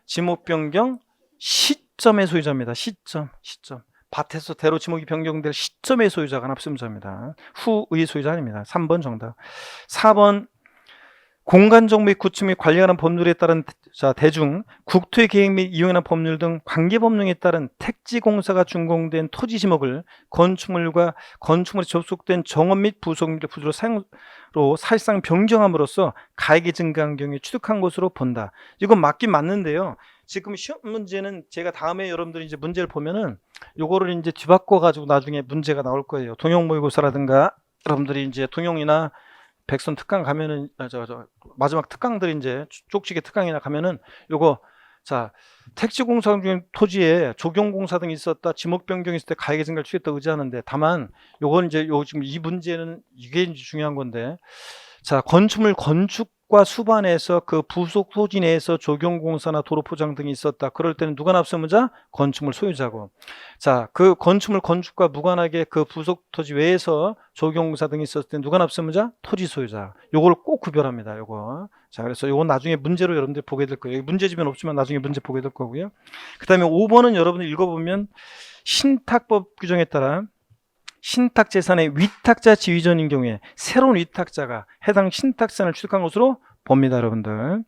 지목 변경 시점의 소유자입니다. 시점. 밭에서 대로 지목이 변경될 시점의 소유자가 납세무자입니다. 후의 소유자 아닙니다. 3번 정답. 4번 공간 정보의 구축 및 관리하는 법률에 따른 대중, 국토의 계획 및 이용하는 법률 등 관계 법령에 따른 택지공사가 준공된 토지 지목을 건축물과 건축물에 접속된 정원 및 부속물의 부지로 사용으로 사실상 변경함으로써 가액이 증가한 경우에 취득한 것으로 본다. 이건 맞긴 맞는데요. 지금 시험 문제는 제가 다음에 여러분들이 이제 문제를 보면은 요거를 이제 뒤바꿔 가지고 나중에 문제가 나올 거예요. 통영 모의고사라든가 여러분들이 이제 통영이나 백선 특강 가면은 마지막 특강들이 이제 쪽지게 특강이나 가면은 요거 자 택지공사 중 토지에 조경공사 등이 있었다 지목 변경이 있을 때 가액의 증가를 취했다 의지하는데 다만 요건 이제 요 지금 이 문제는 이게 이제 중요한 건데 자 건축물 건축과 수반에서 그 부속 토지 내에서 조경공사나 도로 포장 등이 있었다 그럴 때는 누가 납세무자 건축물 소유자고 자 그 건축물 건축과 무관하게 그 부속 토지 외에서 조경공사 등이 있었을 때 누가 납세무자 토지 소유자 요걸 꼭 구별합니다 요거 자 그래서 요건 나중에 문제로 여러분들 보게 될 거예요 문제집에는 없지만 나중에 문제 보게 될 거고요 그 다음에 5번은 여러분들 읽어보면 신탁법 규정에 따라 신탁 재산의 위탁자 지위전인 경우에 새로운 위탁자가 해당 신탁자산을 취득한 것으로 봅니다, 여러분들.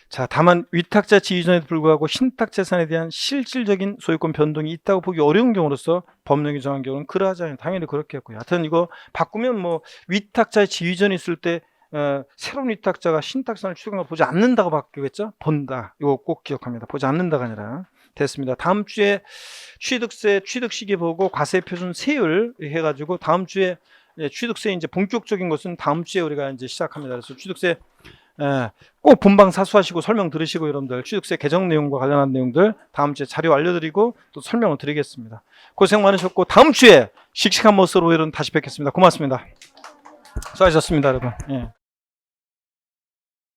자, 다만 위탁자 지위전에도 불구하고 신탁 재산에 대한 실질적인 소유권 변동이 있다고 보기 어려운 경우로서 법령이 정한 경우는 그러하지 않아요. 당연히 그렇겠고요. 하여튼 이거 바꾸면 뭐 위탁자 지위전이 있을 때 새로운 위탁자가 신탁자산을 취득한 걸 보지 않는다고 바뀌겠죠? 본다. 이거 꼭 기억합니다. 보지 않는다가 아니라. 됐습니다. 다음 주에 취득세 취득 시기 보고 과세 표준 세율 해가지고 다음 주에 취득세 이제 본격적인 것은 다음 주에 우리가 이제 시작합니다. 그래서 취득세 꼭 본방 사수하시고 설명 들으시고 여러분들 취득세 개정 내용과 관련한 내용들 다음 주에 자료 알려드리고 또 설명을 드리겠습니다. 고생 많으셨고 다음 주에 씩씩한 모습으로 여러분 다시 뵙겠습니다. 고맙습니다. 수고하셨습니다, 여러분. 예.